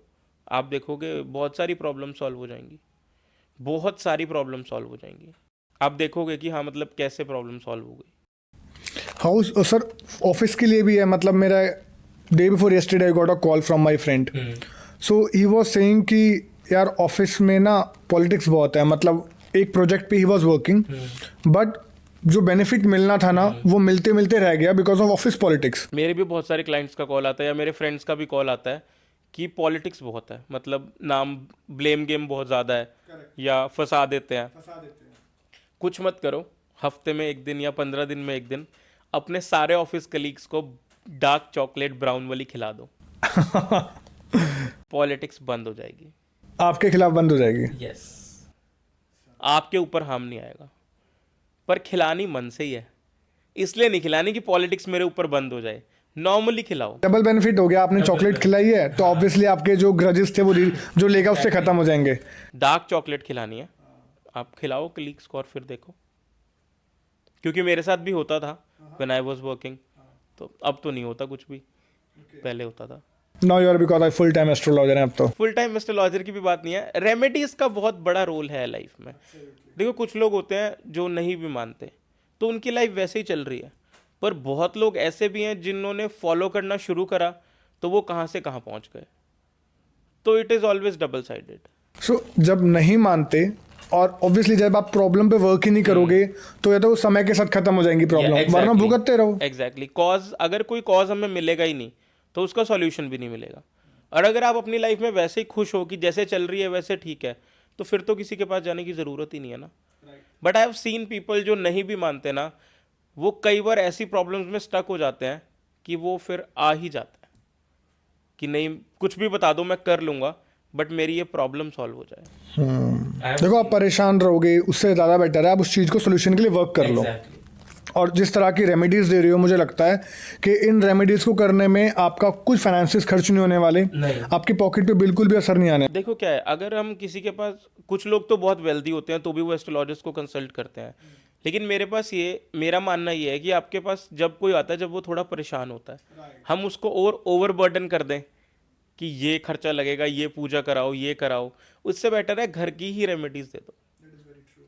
आप देखोगे बहुत सारी प्रॉब्लम सॉल्व हो जाएंगी, बहुत सारी प्रॉब्लम सॉल्व हो जाएंगी। आप देखोगे कि हाँ मतलब कैसे प्रॉब्लम सॉल्व हो गई। हाउस सर, ऑफिस के लिए भी है। मतलब मेरा day before yesterday I got a call from my friend, so he was saying कि यार ऑफिस में ना पॉलिटिक्स बहुत है। मतलब एक प्रोजेक्ट पे ही वाज वर्किंग, बट जो बेनिफिट मिलना था ना वो मिलते मिलते रह गया बिकॉज ऑफ ऑफिस पॉलिटिक्स। मेरे भी बहुत सारे क्लाइंट्स का कॉल आता है या मेरे फ्रेंड्स का भी कॉल आता है कि पॉलिटिक्स बहुत है, मतलब नाम ब्लेम गेम बहुत ज़्यादा है या फंसा देते हैं। कुछ मत करो, हफ्ते में एक दिन या 15 दिन में एक दिन अपने सारे ऑफिस कलीग्स को डार्क चॉकलेट ब्राउन वाली खिला दो। पॉलिटिक्स बंद हो जाएगी, आपके खिलाफ बंद हो जाएगी। यस, आपके ऊपर हार्म नहीं आएगा। पर खिलानी मन से ही है, इसलिए नहीं खिलानी कि पॉलिटिक्स मेरे ऊपर बंद हो जाए। नॉर्मली खिलाओ, डबल बेनिफिट हो गया। आपने चॉकलेट खिलाई है तो ऑब्वियसली आपके जो ग्रजेस थे वो जो लेगा उससे खत्म हो जाएंगे। डार्क चॉकलेट खिलानी है, आप खिलाओ कलीग्स को और फिर देखो। क्योंकि मेरे साथ भी होता था व्हेन आई वाज वर्किंग, तो अब तो नहीं होता कुछ भी, पहले होता था। Now you are because I full time astrologer हैं अब तो। फुल टाइम एस्ट्रोलॉजर की भी बात नहीं है, रेमेडीज का बहुत बड़ा रोल है लाइफ में। देखो कुछ लोग होते हैं जो नहीं भी मानते, तो उनकी लाइफ वैसे ही चल रही है। पर बहुत लोग ऐसे भी हैं जिन्होंने फॉलो करना शुरू करा तो वो कहाँ से कहाँ पहुँच गए। तो it is always double sided. So जब नहीं मानते और ऑब्वियसली जब आप प्रॉब्लम पे वर्क ही नहीं करोगे तो या तो समय के साथ खत्म हो जाएंगी प्रॉब्लम, वरना भुगतते रहो। एग्जैक्टली, कॉज अगर कोई कॉज हमें मिलेगा ही नहीं तो उसका सॉल्यूशन भी नहीं मिलेगा। और अगर आप अपनी लाइफ में वैसे ही खुश हो कि जैसे चल रही है वैसे ठीक है, तो फिर तो किसी के पास जाने की ज़रूरत ही नहीं है ना। But I have seen people जो नहीं भी मानते ना, वो कई बार ऐसी प्रॉब्लम्स में स्टक हो जाते हैं कि वो फिर आ ही जाता है कि नहीं कुछ भी बता दो मैं कर लूँगा, बट मेरी ये प्रॉब्लम सॉल्व हो जाए। देखो आप परेशान रहोगे उससे ज़्यादा बेटर है आप उस चीज़ को सोल्यूशन के लिए वर्क कर लो। और जिस तरह की रेमेडीज़ दे रही हो, मुझे लगता है कि इन रेमेडीज़ को करने में आपका कुछ फाइनेंसिस खर्च नहीं होने वाले, आपकी पॉकेट पे बिल्कुल भी असर नहीं आने। देखो क्या है, अगर हम किसी के पास, कुछ लोग तो बहुत वेल्दी होते हैं तो भी वो एस्ट्रोलॉजिस्ट को कंसल्ट करते हैं, लेकिन मेरा मानना ये है कि आपके पास जब कोई आता है, जब वो थोड़ा परेशान होता है, हम उसको और ओवरबर्डन कर दें कि ये खर्चा लगेगा, ये पूजा कराओ, ये कराओ, उससे बेटर है घर की ही रेमेडीज दे दो।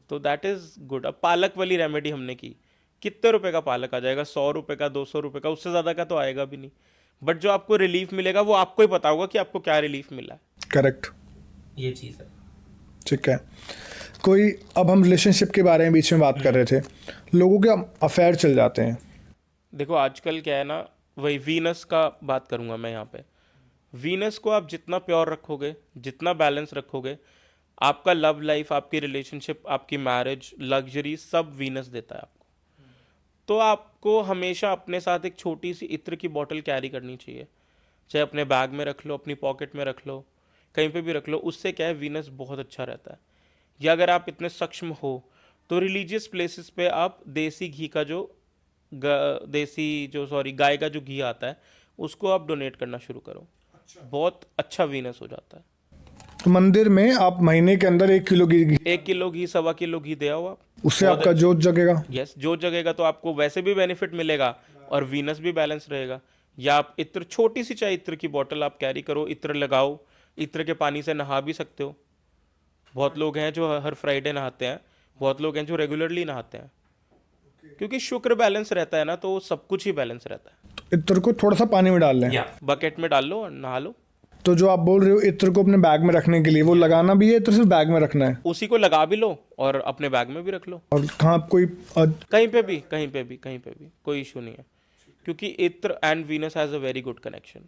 तो दैट इज़ गुड। अब पालक वाली रेमेडी हमने की, कितने रुपए का पालक आ जाएगा? 100 रुपये का, 200 रुपये का, उससे ज़्यादा का तो आएगा भी नहीं। बट जो आपको रिलीफ मिलेगा वो आपको ही पता होगा कि आपको क्या रिलीफ मिला है। करेक्ट, ये चीज़ है। ठीक है। कोई, अब हम रिलेशनशिप के बारे में बीच में बात कर रहे थे, लोगों के अफेयर चल जाते हैं। देखो आजकल क्या है ना, वही वीनस का बात करूंगा मैं यहाँ पे। वीनस को आप जितना प्योर रखोगे, जितना बैलेंस रखोगे, आपका लव लाइफ, आपकी रिलेशनशिप, आपकी मैरिज, लग्जरी, सब वीनस देता है आपको। तो आपको हमेशा अपने साथ एक छोटी सी इत्र की बोतल कैरी करनी चाहिए, चाहे अपने बैग में रख लो, अपनी पॉकेट में रख लो, कहीं पे भी रख लो। उससे क्या है, वीनस बहुत अच्छा रहता है। या अगर आप इतने सक्षम हो तो रिलीजियस प्लेसेस पे आप देसी घी का जो गाय का जो घी आता है, उसको आप डोनेट करना शुरू करो। बहुत अच्छा वीनस हो जाता है। तो मंदिर में आप महीने के अंदर 1 किलो घी, 1 किलो घी, 1.25 किलो घी दे आओ आप, उससे बहुत आपका अच्छा। जोत जगेगा। यस, जो जगेगा तो आपको वैसे भी बेनिफिट मिलेगा और वीनस भी बैलेंस रहेगा। या आप इत्र, छोटी सी चाहे इत्र की बोतल आप कैरी करो, इत्र लगाओ, इत्र के पानी से नहा भी सकते हो। बहुत लोग हैं जो हर फ्राइडे नहाते हैं, बहुत लोग हैं जो रेगुलरली नहाते हैं, क्योंकि शुक्र बैलेंस रहता है ना, तो सब कुछ ही बैलेंस रहता है। तो इत्र को थोड़ा सा पानी में डाल लें। या बकेट में डाल लो और नहा लो। तो जो आप बोल रहे हो इत्र को अपने बैग में रखने के लिए, वो लगाना भी है, इत्र सिर्फ बैग में रखना है? उसी को लगा भी लो और अपने बैग में भी रख लो। और कहाँ कोई कहीं पे भी, कहीं पे भी, कहीं पे भी कोई इशू नहीं है, क्योंकि इत्र and Venus has a very good connection.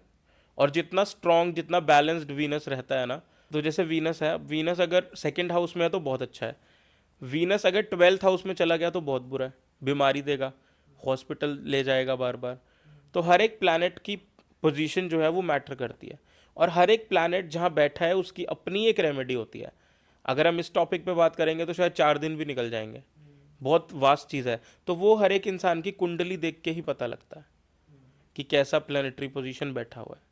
और जितना स्ट्रॉन्ग, जितना बैलेंस्ड वीनस रहता है ना, तो जैसे वीनस है, वीनस अगर सेकंड हाउस में है तो बहुत अच्छा है। वीनस अगर 12th हाउस में चला गया तो बहुत बुरा है, बीमारी देगा, हॉस्पिटल ले जाएगा बार बार। तो हर एक प्लैनेट की पोजीशन जो है वो मैटर करती है, और हर एक प्लैनेट जहाँ बैठा है उसकी अपनी एक रेमेडी होती है। अगर हम इस टॉपिक पे बात करेंगे तो शायद 4 दिन भी निकल जाएंगे, बहुत वास्ट चीज़ है। तो वो हर एक इंसान की कुंडली देख के ही पता लगता है कि कैसा प्लैनेटरी पोजीशन बैठा हुआ है।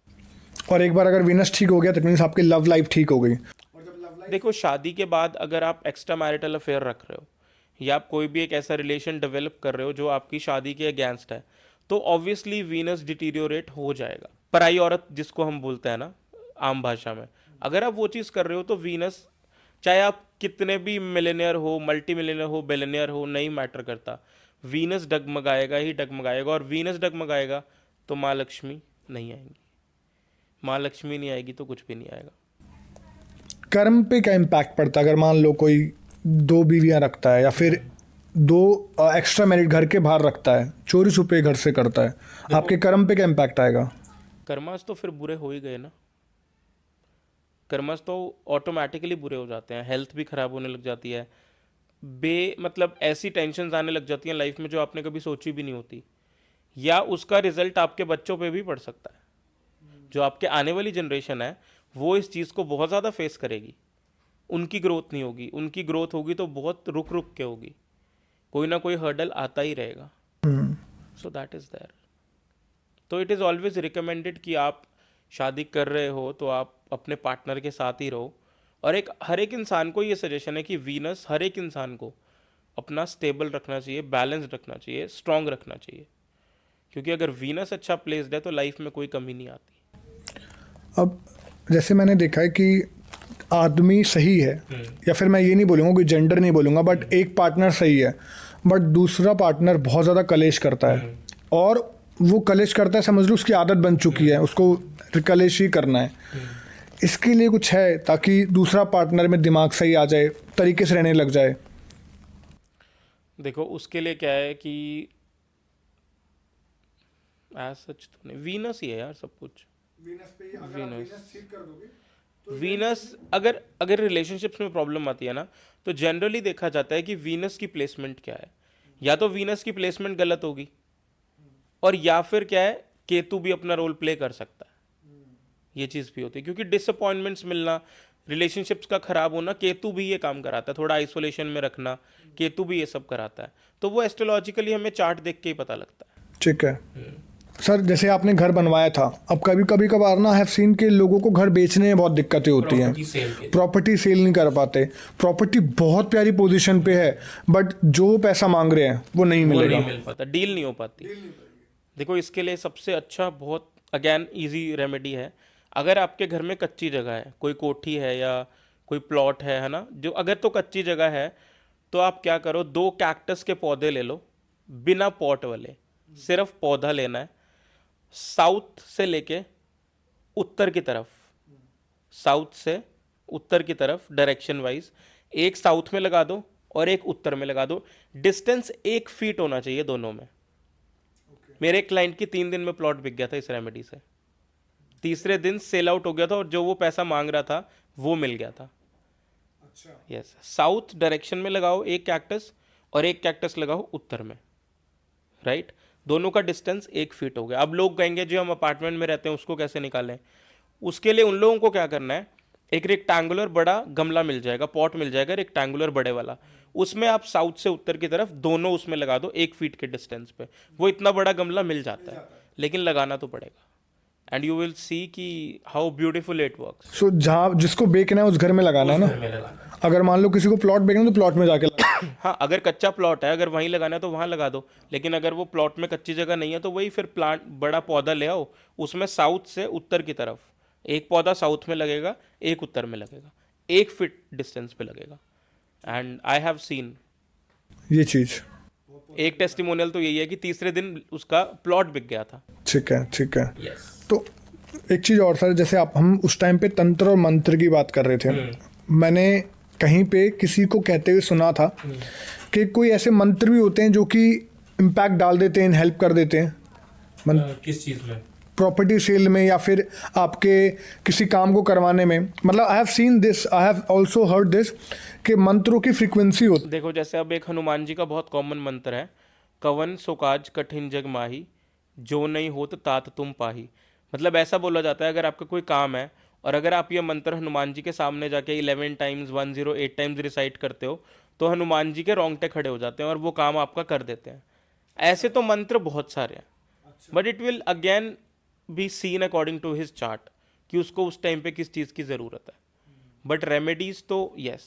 और एक बार अगर वीनस ठीक हो गया तो मीन्स आपकी लव लाइफ ठीक हो गई। देखो शादी के बाद अगर आप एक्स्ट्रा मैरिटल अफेयर रख रहे हो, या आप कोई भी एक ऐसा रिलेशन डेवलप कर रहे हो जो आपकी शादी के अगेंस्ट है, तो ऑब्वियसली वीनस डिटीरियोरेट हो जाएगा। पराई औरत जिसको हम बोलते हैं ना आम भाषा में, अगर आप वो चीज़ कर रहे हो तो वीनस, चाहे आप कितने भी मिलेनियर हो, मल्टी मिलेनियर हो, बिलियनियर हो, नहीं मैटर करता, वीनस डगमगाएगा ही डगमगाएगा। और वीनस डगमगाएगा तो माँ लक्ष्मी नहीं आएंगी, माँ लक्ष्मी नहीं आएगी तो कुछ भी नहीं आएगा। कर्म पे क्या इम्पैक्ट पड़ता है अगर मान लो कोई 2 बीवियां रखता है, या फिर 2 एक्स्ट्रा मैरिड घर के बाहर रखता है, चोरी छुपे घर से करता है, आपके कर्म पे क्या इम्पैक्ट आएगा? कर्मास तो फिर बुरे हो ही गए ना। कर्मास तो ऑटोमेटिकली बुरे हो जाते हैं, हेल्थ भी खराब होने लग जाती है, मतलब ऐसी टेंशन आने लग जाती हैं लाइफ में जो आपने कभी सोची भी नहीं होती, या उसका रिजल्ट आपके बच्चों पे भी पड़ सकता है। जो आपके आने वाली जनरेशन है वो इस चीज़ को बहुत ज़्यादा फेस करेगी। उनकी ग्रोथ नहीं होगी, उनकी ग्रोथ होगी तो बहुत रुक रुक के होगी, कोई ना कोई हर्डल आता ही रहेगा। So that is there. तो इट इज़ ऑलवेज रिकमेंडेड कि आप शादी कर रहे हो तो आप अपने पार्टनर के साथ ही रहो। और हर एक इंसान को ये सजेशन है कि वीनस हर एक इंसान को अपना स्टेबल रखना चाहिए, बैलेंस रखना चाहिए, स्ट्रांग रखना चाहिए, क्योंकि अगर वीनस अच्छा प्लेस्ड है तो लाइफ में कोई कमी नहीं आती। अब जैसे मैंने देखा है कि आदमी सही है, या फिर मैं ये नहीं बोलूँगा, कोई जेंडर नहीं बोलूँगा, बट एक पार्टनर सही है, बट दूसरा पार्टनर बहुत ज़्यादा कलेश करता है, और वो कलेश करता है, समझ लो उसकी आदत बन चुकी है, उसको कलेश ही करना है। इसके लिए कुछ है ताकि दूसरा पार्टनर में दिमाग सही आ जाए, तरीके से रहने लग जाए? देखो उसके लिए क्या है कि एज सच तो नहीं, वीनस ही है यार सब कुछ। वीनस अगर अगर रिलेशनशिप्स में प्रॉब्लम आती है ना, तो जनरली देखा जाता है कि वीनस की प्लेसमेंट क्या है। या तो वीनस की प्लेसमेंट गलत होगी, और या फिर क्या है, केतु भी अपना रोल प्ले कर सकता है। ये चीज़ भी होती है, क्योंकि डिसअपॉइंटमेंट्स मिलना, रिलेशनशिप्स का खराब होना, केतु भी ये काम कराता है। थोड़ा आइसोलेशन में रखना, केतु भी ये सब कराता है। तो वो एस्ट्रोलॉजिकली हमें चार्ट देख के ही पता लगता है। ठीक है सर, जैसे आपने घर बनवाया था, अब कभी कभार ना हैव सीन के लोगों को घर बेचने में बहुत दिक्कतें होती हैं, प्रॉपर्टी सेल नहीं कर पाते, प्रॉपर्टी बहुत प्यारी पोजीशन पे है, बट जो पैसा मांग रहे हैं वो नहीं मिलेगा, नहीं मिल पाता, डील नहीं हो पाती। देखो इसके लिए सबसे अच्छा, बहुत अगेन इजी रेमेडी है। अगर आपके घर में कच्ची जगह है, कोई कोठी है या कोई प्लॉट है ना, जो अगर तो कच्ची जगह है, तो आप क्या करो, 2 कैक्टस के पौधे ले लो, बिना पॉट वाले, सिर्फ पौधा लेना है। साउथ से लेके उत्तर की तरफ, साउथ से उत्तर की तरफ डायरेक्शन वाइज, एक साउथ में लगा दो और एक उत्तर में लगा दो। डिस्टेंस 1 फीट होना चाहिए दोनों में। मेरे क्लाइंट की 3 दिन में प्लॉट बिक गया था इस रेमेडी से। तीसरे दिन सेल आउट हो गया था और जो वो पैसा मांग रहा था वो मिल गया था। अच्छा। यस, साउथ डायरेक्शन में लगाओ एक कैक्टस और एक कैक्टस लगाओ उत्तर में, राइट। दोनों का डिस्टेंस 1 फीट हो गया। अब लोग कहेंगे जो हम अपार्टमेंट में रहते हैं उसको कैसे निकालें? उसके लिए उन लोगों को क्या करना है, एक रेक्टेंगुलर बड़ा गमला मिल जाएगा, पॉट मिल जाएगा रेक्टेंगुलर बड़े वाला, उसमें आप साउथ से उत्तर की तरफ दोनों उसमें लगा दो 1 फीट के डिस्टेंस पे। वो इतना बड़ा गमला मिल जाता है, लेकिन लगाना तो पड़ेगा। एंड यू विल सी कि हाउ ब्यूटीफुल इट वर्क्स। सो जहाँ जिसको बेचना है उस घर में लगाना है ना। अगर मान लो किसी को प्लॉट बेचना है तो प्लॉट में जाके लगाना। हाँ, अगर कच्चा प्लॉट है, अगर वहीं लगाना है तो वहाँ लगा दो, लेकिन अगर वो प्लॉट में कच्ची जगह नहीं है तो वही फिर प्लांट बड़ा पौधा ले आओ, उसमें साउथ से उत्तर की तरफ एक पौधा साउथ में लगेगा, एक उत्तर में लगेगा, 1 फीट डिस्टेंस पे लगेगा। एंड आई हैव सीन ये चीज़। एक टेस्टिमोनियल तो यही है कि तीसरे दिन उसका प्लॉट बिक गया था। ठीक है, ठीक है। यस। तो एक चीज़ और सर, जैसे आप हम उस टाइम पे तंत्र और मंत्र की बात कर रहे थे, मैंने कहीं पे किसी को कहते हुए सुना था कि कोई ऐसे मंत्र भी होते हैं जो कि इम्पैक्ट डाल देते हैं, हेल्प कर देते हैं किस चीज़ में? प्रॉपर्टी सेल में या फिर आपके किसी काम को करवाने में। मतलब I have seen this, I have also heard this कि मंत्रों की फ्रीक्वेंसी होती। देखो, जैसे अब एक हनुमान जी का बहुत कॉमन मंत्र है, कवन सो काज कठिन जग माही, जो नहीं होत तात तुम पाही। मतलब ऐसा बोला जाता है, अगर आपका कोई काम है और अगर आप ये मंत्र हनुमान जी के सामने जाके 11 टाइम्स 108 टाइम्स रिसाइट करते हो तो हनुमान जी के रोंगटे खड़े हो जाते हैं और वो काम आपका कर देते हैं। ऐसे तो मंत्र बहुत सारे हैं, but it will again be seen according to his chart कि उसको उस टाइम पे किस चीज़ की ज़रूरत है। बट रेमेडीज तो यस,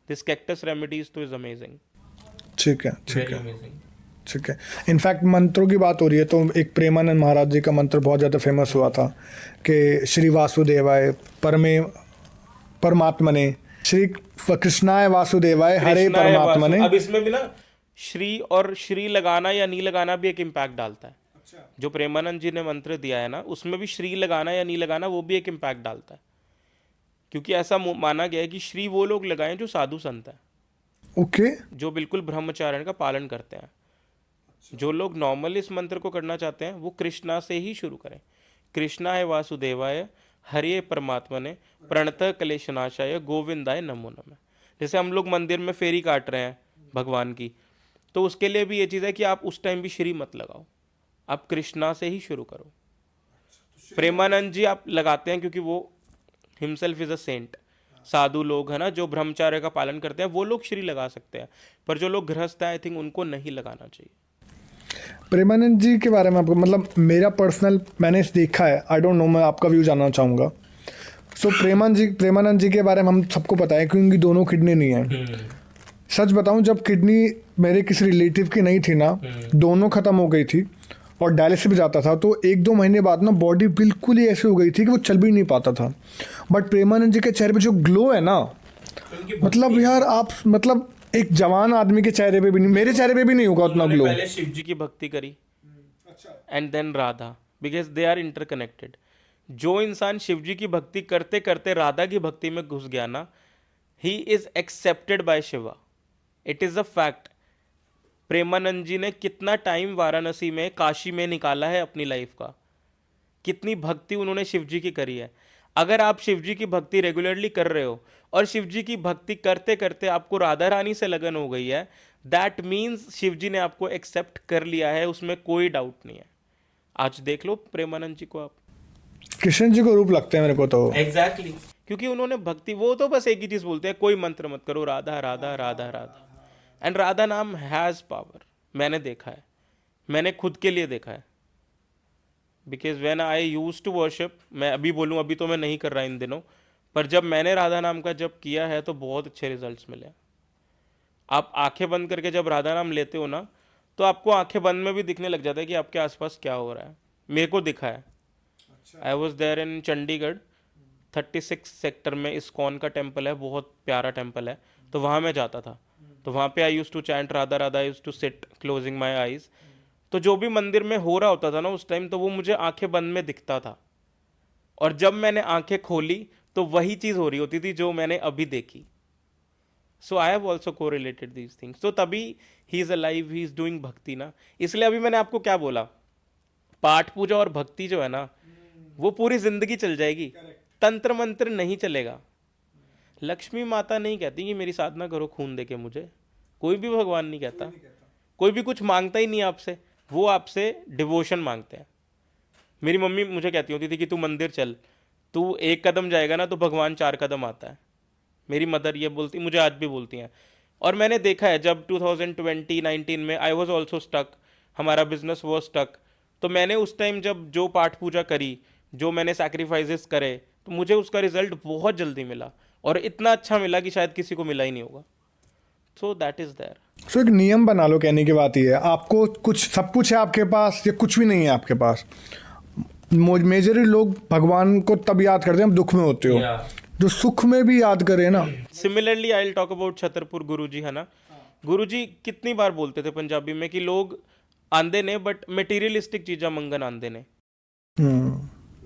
दिस कैक्टस रेमेडीज तो इज अमेजिंग। ठीक है, ठीक है, ठीक है। इनफैक्ट मंत्रों की बात हो रही है तो एक प्रेमानंद महाराज जी का मंत्र बहुत ज़्यादा फेमस हुआ था कि श्री वासुदेवाय परमात्मने, श्री कृष्णाय वासुदेवाय हरे परमात्मने। अब इसमें भी ना श्री और श्री लगाना या नी लगाना भी एक इम्पैक्ट डालता है। जो प्रेमानंद जी ने मंत्र दिया है ना, उसमें भी श्री लगाना या नी लगाना वो भी एक इम्पैक्ट डालता है, क्योंकि ऐसा माना गया है कि श्री वो लोग लगाएं जो साधु संत है, ओके, जो बिल्कुल ब्रह्मचारण का पालन करते हैं। जो लोग नॉर्मल इस मंत्र को करना चाहते हैं वो कृष्णा से ही शुरू करें। कृष्णाय वासुदेवाय हरे परमात्मने प्रणतः क्लेशनाशाय गोविंदाय नमो नमः। जैसे हम लोग मंदिर में फेरी काट रहे हैं भगवान की, तो उसके लिए भी ये चीज़ है कि आप उस टाइम भी श्री मत लगाओ, आप कृष्णा से ही शुरू करो। प्रेमानंद जी आप लगाते हैं क्योंकि वो हिमसेल्फ इज अ सेंट। साधु लोग है ना जो ब्रह्मचार्य का पालन करते हैं वो लोग श्री लगा सकते हैं, पर जो लोग गृहस्थ हैं आई थिंक उनको नहीं लगाना चाहिए। प्रेमानंद जी के बारे में आपको मतलब मेरा पर्सनल मैंने देखा है, आई डोंट नो, मैं आपका व्यू जानना चाहूँगा। सो प्रेमानंद जी के बारे में हम सबको पता है कि उनकी दोनों किडनी नहीं है। सच बताऊं, जब किडनी मेरे किसी रिलेटिव की नहीं थी ना, दोनों ख़त्म हो गई थी और डायलिसिस भी जाता था, तो 1-2 महीने बाद ना बॉडी बिल्कुल ही ऐसी हो गई थी कि वो चल भी नहीं पाता था। बट प्रेमानंद जी के चेहरे पे जो ग्लो है ना, मतलब यार आप मतलब एक जवान आदमी के चेहरे पे भी नहीं, मेरे चेहरे पे भी नहीं होगा उतना ग्लो। पहले शिव जी की भक्ति करी and then Radha, because they are interconnected. जो इंसान शिव जी की भक्ति करते करते राधा की भक्ति में घुस गया ना, he is accepted by Shiva, it is a fact. Premanand ji ने कितना टाइम वाराणसी में, काशी में निकाला है अपनी लाइफ का, कितनी भक्ति उन्होंने शिव जी की करी है। अगर आप शिव जी की भक्ति रेगुलरली कर रहे हो और शिव जी की भक्ति करते करते आपको राधा रानी से लगन हो गई है, दैट मीन्स शिव जी ने आपको एक्सेप्ट कर लिया है, उसमें कोई डाउट नहीं है। आज देख लो प्रेमानंद जी को, आप कृष्ण जी को रूप लगते हैं मेरे को तो। एग्जैक्टली क्योंकि उन्होंने भक्ति, वो तो बस एक ही चीज बोलते हैं, कोई मंत्र मत करो, राधा राधा राधा राधा। एंड राधा नाम हैज पावर, मैंने देखा है, मैंने खुद के लिए देखा है। Because when I use to worship, मैं अभी बोलूँ अभी तो मैं नहीं कर रहा इन दिनों, पर जब मैंने राधा नाम का जब किया है तो बहुत अच्छे रिजल्ट्स मिले। आप आंखें बंद करके जब राधा नाम लेते हो ना, तो आपको आंखें बंद में भी दिखने लग जाता है कि आपके आसपास क्या हो रहा है। मेरे को दिखा है। I was there in Chandigarh, 36 sector में इस्कॉन का टेम्पल है, बहुत प्यारा टेम्पल है, तो वहाँ मैं जाता था। तो वहाँ पे I use to chant Radha Radha, I use to sit closing my eyes. तो जो भी मंदिर में हो रहा होता था ना उस टाइम, तो वो मुझे आंखें बंद में दिखता था। और जब मैंने आंखें खोली तो वही चीज़ हो रही होती थी जो मैंने अभी देखी. सो आई हैव ऑल्सो को रिलेटेड दीज थिंग्स. तो तभी he is alive, he is doing भक्ति ना. इसलिए अभी मैंने आपको क्या बोला, पाठ पूजा और भक्ति जो है ना वो पूरी जिंदगी चल जाएगी. तंत्र मंत्र नहीं चलेगा. लक्ष्मी माता नहीं कहती कि मेरी साधना करो खून दे के मुझे. कोई भी भगवान नहीं कहता. कोई भी कुछ मांगता ही नहीं आपसे. वो आपसे डिवोशन मांगते हैं. मेरी मम्मी मुझे कहती होती थी कि तू मंदिर चल, तू एक कदम जाएगा ना तो भगवान 4 कदम आता है. मेरी मदर ये बोलती, मुझे आज भी बोलती हैं. और मैंने देखा है जब 2020-19 में आई वॉज ऑल्सो स्टक, हमारा बिजनेस वॉज स्टक, तो मैंने उस टाइम जब जो पाठ पूजा करी, जो मैंने सैक्रिफाइसेस करे, तो मुझे उसका रिजल्ट बहुत जल्दी मिला. और इतना अच्छा मिला कि शायद किसी को मिला ही नहीं होगा. So that is there. So एक नियम बना लो, कहने की बात ये है, आपको कुछ सब कुछ है आपके पास या कुछ भी नहीं है आपके पास. मेजरली लोग भगवान को तब याद करते हैं जब दुख में होते हो. जो सुख में भी याद करे ना. Similarly I will talk about Chhatarpur Guruji, है ना. गुरुजी कितनी बार बोलते थे पंजाबी में कि लोग आंदे ने बट मटेरियलिस्टिक चीज़ा मंगन आंदे ने.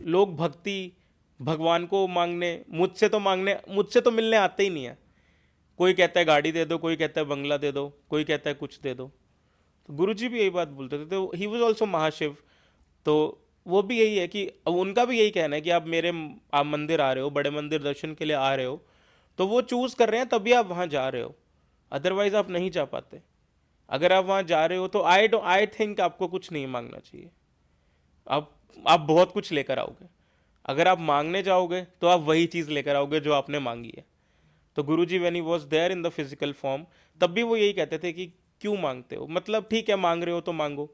लोग भक्ति, भगवान को मांगने, मुझसे तो मिलने आते ही नहीं है. कोई कहता है गाड़ी दे दो, कोई कहता है बंगला दे दो, कोई कहता है कुछ दे दो. तो गुरुजी भी यही बात बोलते थे. तो ही वॉज ऑल्सो महाशिव. तो वो भी यही है कि अब उनका भी यही कहना है कि आप मंदिर आ रहे हो, बड़े मंदिर दर्शन के लिए आ रहे हो, तो वो चूज़ कर रहे हैं तभी आप वहाँ जा रहे हो. अदरवाइज आप नहीं जा पाते. अगर आप वहाँ जा रहे हो तो आई थिंक आपको कुछ नहीं मांगना चाहिए. आप बहुत कुछ लेकर आओगे. अगर आप मांगने जाओगे तो आप वही चीज़ लेकर आओगे जो आपने मांगी है. तो Guruji when he was there in the physical form, तब भी वो यही कहते थे कि क्यों मांगते हो, मतलब ठीक है मांग रहे हो तो मांगो.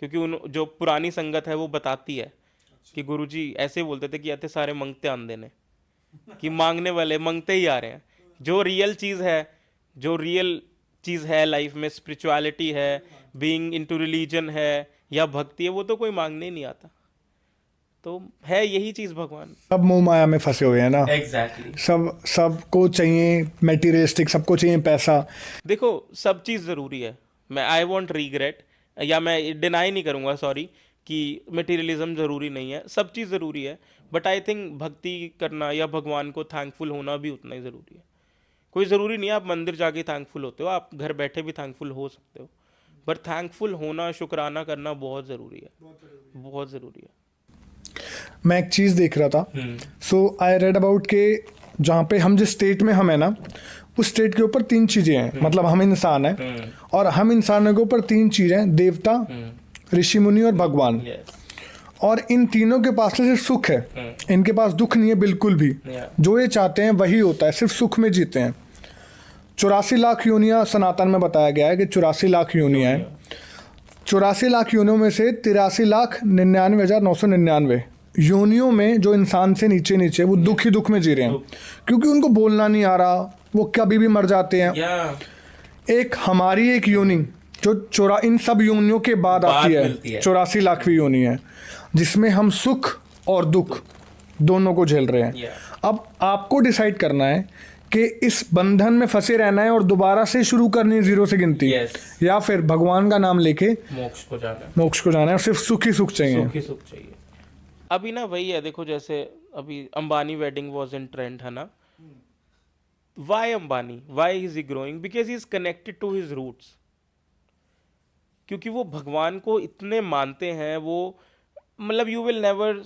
क्योंकि उन जो पुरानी संगत है वो बताती है कि गुरुजी ऐसे बोलते थे कि ऐसे सारे मंगते आंदे ने, कि मांगने वाले मंगते ही आ रहे हैं. जो रियल चीज़ है लाइफ में, स्पिरिचुअलिटी है, बीइंग इनटू रिलीजन है या भक्ति है, वो तो कोई मांगने ही नहीं आता. तो है यही चीज़ भगवान. सब मोह माया में फंसे हुए हैं ना. एग्जैक्टली. सबको चाहिए मेटीरियलिस्टिक, सबको चाहिए पैसा. देखो सब चीज़ ज़रूरी है. आई वॉन्ट रीग्रेट, या मैं डिनाई नहीं करूँगा, सॉरी, कि मटेरियलिज्म ज़रूरी नहीं है. सब चीज़ ज़रूरी है. बट आई थिंक भक्ति करना या भगवान को थैंकफुल होना भी उतना ही ज़रूरी है. कोई ज़रूरी नहीं है आप मंदिर जाके थैंकफुल होते हो, आप घर बैठे भी थैंकफुल हो सकते हो. बट थैंकफुल होना, शुक्राना करना बहुत ज़रूरी है. बहुत ज़रूरी है. मैं एक चीज़ देख रहा था. सो आई रेड अबाउट के जहाँ पे हम जिस स्टेट में हम है ना, उस स्टेट के ऊपर 3 चीज़ें हैं. मतलब हम इंसान हैं और हम इंसानों के ऊपर 3 चीज़ें, देवता, ऋषि मुनि और भगवान. और इन तीनों के पास सिर्फ सुख है. इनके पास दुख नहीं है बिल्कुल भी. जो ये चाहते हैं वही होता है, सिर्फ सुख में जीते हैं. 84 लाख योनियाँ सनातन में बताया गया है कि 84 लाख योनियाँ हैं. 84 लाख योनियों में से 83,99,999 योनियों में जो इंसान से नीचे वो दुख ही दुख में जी रहे हैं, क्योंकि उनको बोलना नहीं आ रहा, वो कभी भी मर जाते हैं. एक हमारी एक योनि जो इन सब योनियों के बाद आती है, 84 लाखवीं योनि है, जिसमें हम सुख और दुख दोनों को झेल रहे हैं. अब आपको डिसाइड करना है कि इस बंधन में फंसे रहना है और दोबारा से शुरू करनी है जीरो से गिनती, या फिर भगवान का नाम लेके मोक्ष को जाना है और सिर्फ सुख ही सुख चाहिए. अभी ना वही है, देखो जैसे अभी Ambani wedding was in trend, है ना. Why Ambani, why is he growing? Because he is connected to his roots. क्योंकि वो भगवान को इतने मानते हैं. वो मतलब you will never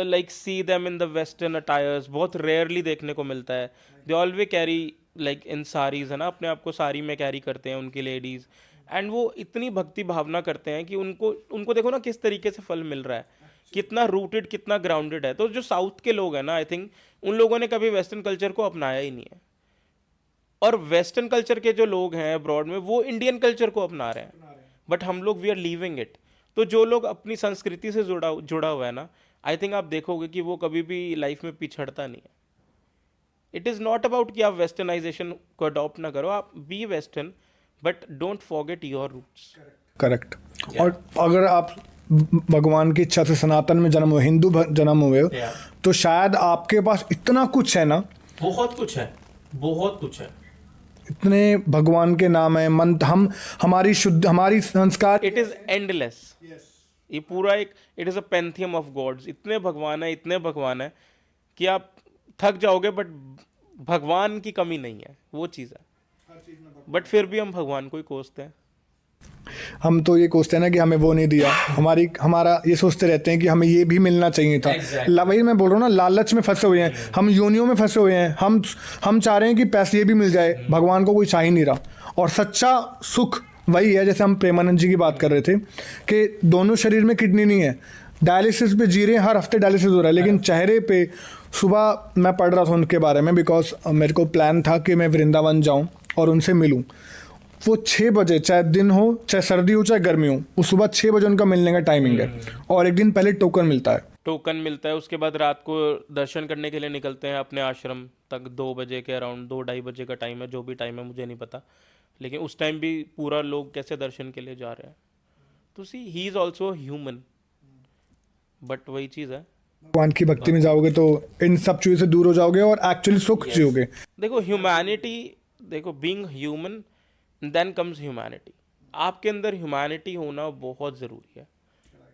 like see them in the western attires. बहुत रेयरली देखने को मिलता है. They always carry like in saris, है ना, अपने आप को साड़ी में कैरी करते हैं उनकी लेडीज़. एंड वो इतनी भक्ति भावना करते हैं कि उनको देखो ना किस तरीके से फल मिल रहा है, कितना रूटेड, कितना ग्राउंडेड है. तो जो साउथ के लोग हैं ना, आई थिंक उन लोगों ने कभी वेस्टर्न कल्चर को अपनाया ही नहीं है. और वेस्टर्न कल्चर के जो लोग हैं अब्रॉड में, वो इंडियन कल्चर को अपना रहे हैं. बट हम लोग वी आर लीविंग इट. तो जो लोग अपनी संस्कृति से जुड़ा हुआ है ना, आई थिंक आप देखोगे कि वो कभी भी लाइफ में पिछड़ता नहीं है. इट इज़ नॉट अबाउट कि आप वेस्टर्नाइजेशन को अडॉप्ट ना करो, आप be western but don't forget your roots. Correct. और अगर आप भगवान की इच्छा से सनातन में जन्म हुए, हिंदू जन्म हुए हो, तो शायद आपके पास इतना कुछ है ना, बहुत कुछ है. इतने भगवान के नाम है, मंत्र, हमारी संस्कार, इट इज एंडलेस. ये पूरा एक it is a pantheon of gods. इतने भगवान है कि आप थक जाओगे, बट भगवान की कमी नहीं है, वो चीज़ है। बट फिर भी हम भगवान को ही कोसते हैं। हम तो ये कोसते हैं ना कि हमें वो नहीं दिया, हमारा ये सोचते रहते हैं कि हमें ये भी मिलना चाहिए था। वही मैं बोल रहा हूँ ना, लालच में फंसे हुए हैं हम, योनियों में फंसे हुए हैं हम चाह रहे हैं कि पैसे ये भी मिल जाए, भगवान को कोई चाह ही नहीं रहा। और सच्चा सुख वही है, जैसे हम प्रेमानंद जी की बात कर रहे थे कि दोनों शरीर में किडनी नहीं है, डायलिसिस पे जी रहे हैं, हर हफ्ते डायलिसिस हो रहा है, लेकिन चेहरे पे सुबह मैं पढ़ रहा था उनके बारे में, बिकॉज मेरे को प्लान था कि मैं वृंदावन जाऊं और उनसे मिलूं। वो 6 बजे, चाहे दिन हो चाहे सर्दी हो चाहे गर्मी हो, वो सुबह 6 बजे उनका मिलने का टाइमिंग है, और एक दिन पहले टोकन मिलता है। टोकन मिलता है, उसके बाद रात को दर्शन करने के लिए निकलते हैं अपने आश्रम तक। 2 बजे के अराउंड, 2-2:30 बजे का टाइम है, जो भी टाइम है मुझे नहीं पता, लेकिन उस टाइम भी पूरा लोग कैसे दर्शन के लिए जा रहे हैं। तो see he is also human, but वही चीज़ है। भगवान की भक्ति में जाओगे तो इन सब चीज़ों से दूर हो जाओगे और एक्चुअली सुख जियोगे। देखो ह्यूमैनिटी, देखो being human then comes humanity. आपके अंदर ह्यूमैनिटी होना बहुत ज़रूरी है।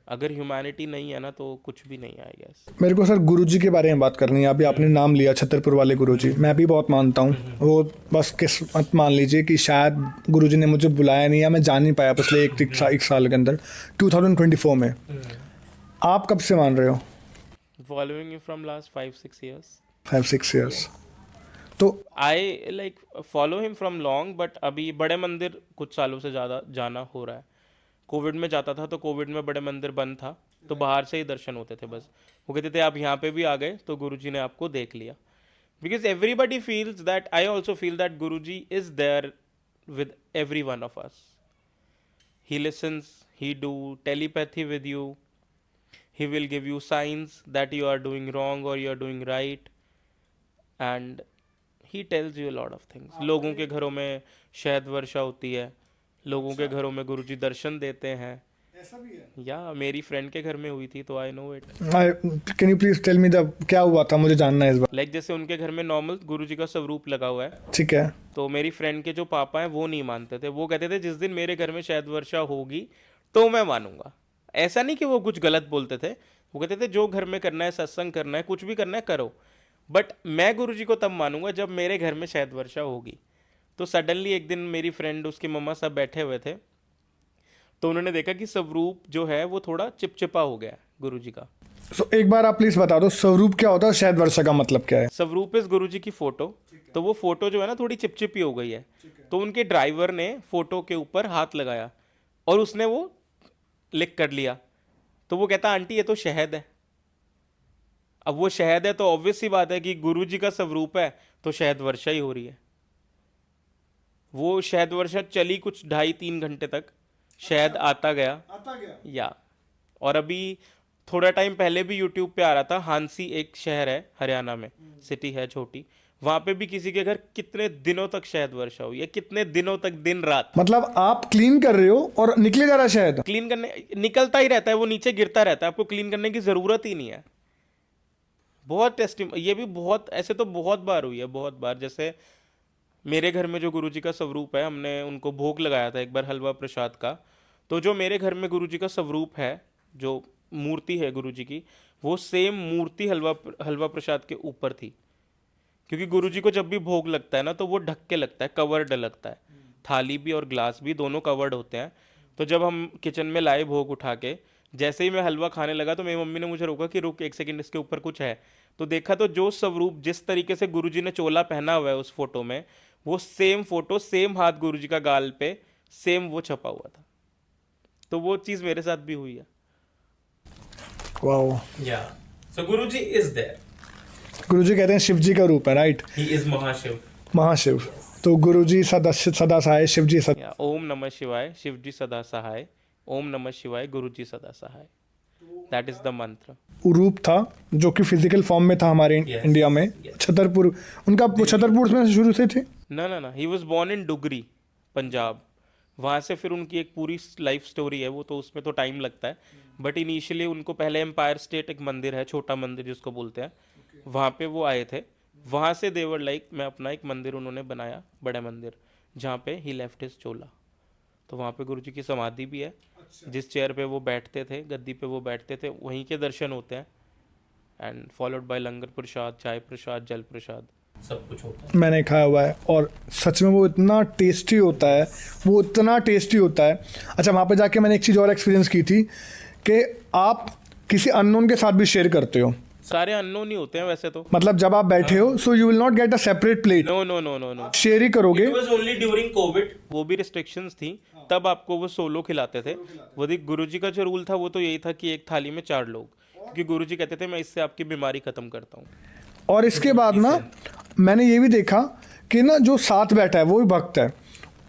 अगर ह्यूमैनिटी नहीं है ना तो कुछ भी नहीं आएगा। मेरे को सर गुरुजी के बारे में बात करनी है। अभी आपने नाम लिया छतरपुर वाले गुरुजी, मैं भी बहुत मानता हूँ। वो बस किस्मत मान लीजिए कि शायद गुरुजी ने मुझे बुलाया नहीं, या मैं जान नहीं पाया पिछले एक साल के अंदर, 2024 में। आप कब से मान रहे हो? Following you from last 5-6 years. 5-6 years. तो I like follow him from long, but अभी बड़े मंदिर कुछ सालों से ज़्यादा जाना हो रहा है। कोविड में जाता था तो कोविड में बड़े मंदिर बंद था, तो बाहर से ही दर्शन होते थे बस। वो कहते थे आप यहाँ पे भी आ गए तो गुरुजी ने आपको देख लिया। Because everybody feels that, I also feel that Guruji is there with every one of us. He listens, he do telepathy with you, he will give you signs that you are doing wrong or you are doing right, and he tells you a lot of things. लोगों के घरों में शहद वर्षा होती है, लोगों के घरों में गुरुजी दर्शन देते हैं। ऐसा भी है? या मेरी फ्रेंड के घर में हुई थी, तो I know it. Can you please tell me the क्या हुआ था, मुझे जानना है इस बार। लाइक जैसे उनके घर में नॉर्मल गुरुजी का स्वरूप लगा हुआ है, ठीक है। तो मेरी फ्रेंड के जो पापा हैं वो नहीं मानते थे। वो कहते थे जिस दिन मेरे घर में शहद वर्षा होगी तो मैं मानूंगा। ऐसा नहीं कि वो कुछ गलत बोलते थे, वो कहते थे जो घर में करना है, सत्संग करना है, कुछ भी करना है करो, बट मैं गुरुजी को तब मानूंगा जब मेरे घर में शहद वर्षा होगी। तो सडनली एक दिन मेरी फ्रेंड, उसकी मम्मा सब बैठे हुए थे, तो उन्होंने देखा कि स्वरूप जो है वो थोड़ा चिपचिपा हो गया गुरुजी का। एक बार आप प्लीज बता दो स्वरूप क्या होता है, शहद वर्षा का मतलब क्या है? स्वरूप इज गुरुजी की फोटो। तो वो फोटो जो है ना थोड़ी चिपचिपी हो गई है, तो उनके ड्राइवर ने फोटो के ऊपर हाथ लगाया और उसने वो लिख कर लिया। तो वो कहता आंटी ये तो शहद है। अब वो शहद है तो ऑब्वियस सी बात है कि गुरुजी का स्वरूप है तो शहद वर्षा ही हो रही है। वो शहद वर्षा चली कुछ 2.5-3 घंटे तक, शहद आता गया या। और अभी थोड़ा टाइम पहले भी यूट्यूब पे आ रहा था, हांसी एक शहर है हरियाणा में, सिटी है छोटी, वहां पे भी किसी के घर कितने दिनों तक शहद वर्षा हुई है, कितने दिनों तक, दिन रात। मतलब आप क्लीन कर रहे हो और निकले जा रहा है शहद? क्लीन करने निकलता ही रहता है, वो नीचे गिरता रहता है, आपको क्लीन करने की जरूरत ही नहीं है। बहुत टेस्टी, ये भी बहुत, ऐसे तो बहुत बार हुई है, बहुत बार। जैसे मेरे घर में जो गुरुजी का स्वरूप है, हमने उनको भोग लगाया था एक बार हलवा प्रसाद का। तो जो मेरे घर में गुरुजी का स्वरूप है, जो मूर्ति है गुरुजी की, वो सेम मूर्ति हलवा प्रसाद के ऊपर थी। क्योंकि गुरुजी को जब भी भोग लगता है ना तो वो ढक के लगता है, कवर्ड लगता है। थाली भी और ग्लास भी दोनों कवर्ड होते हैं। तो जब हम किचन में लाए भोग उठा के, जैसे ही मैं हलवा खाने लगा तो मेरी मम्मी ने मुझे रोका कि रुक एक सेकंड, इसके ऊपर कुछ है। तो देखा तो जो स्वरूप, जिस तरीके से गुरुजी ने चोला पहना हुआ है उस फोटो में, वो सेम फोटो, सेम हाथ गुरुजी का गाल पे, सेम वो छपा हुआ था। तो वो चीज़ मेरे साथ भी हुई है। वाओ। या सो गुरुजी इज देयर। गुरुजी कहते हैं शिव जी का रूप है, राइट? ही इज महाशिव। महाशिव। तो गुरुजी सदा सहाय, शिव जी सदा। या ओम नमः शिवाय, शिव जी सदा सहाय। ओम नमः शिवाय, गुरुजी सदा सहाय। दैट इज द मंत्र। रूप था जो कि फिजिकल फॉर्म में था हमारे इंडिया में। छतरपुर, उनका छतरपुर में शुरू से थे? ना, he was born in Dugri, Punjab. वहाँ से फिर उनकी एक पूरी लाइफ स्टोरी है, वो तो उसमें तो टाइम लगता है। बट इनिशियली उनको पहले एम्पायर स्टेट एक मंदिर है, छोटा मंदिर जिसको बोलते हैं, वहाँ पे वो आए थे। वहाँ से देवर लाइक मैं अपना एक मंदिर उन्होंने बनाया, बड़ा मंदिर, जहाँ पे ही लेफ्ट हिज चोला। तो वहाँ पे गुरुजी की समाधि भी है। जिस चेयर पे वो बैठते थे, गद्दी पे वो बैठते थे, वहीं के दर्शन होते हैं। एंड फॉलोड बाय लंगर प्रसाद, चाय प्रसाद, जल प्रसाद, सब कुछ होता है। मैंने खाया हुआ है और सच में वो इतना टेस्टी होता है, वो इतना टेस्टी होता है। अच्छा, वहाँ पे जाके मैंने एक चीज़ और एक्सपीरियंस की थी कि आप किसी अननोन के साथ भी शेयर करते हो। सारे अननोन ही होते हैं वैसे तो। मतलब जब आप बैठे हो so you will not get a separate plate, no no no no no, share ही करोगे। It was only during Covid, वो भी रिस्ट्रिक्शंस थी, तब आपको वो सोलो खिलाते थे। वो गुरुजी का जो रूल था वो तो यही था कि एक थाली में 4 लोग, क्योंकि गुरुजी कहते थे मैं इससे आपकी बीमारी खत्म करता हूँ। और इसके बाद ना मैंने ये भी देखा कि ना जो साथ बैठा है वो भी भक्त है,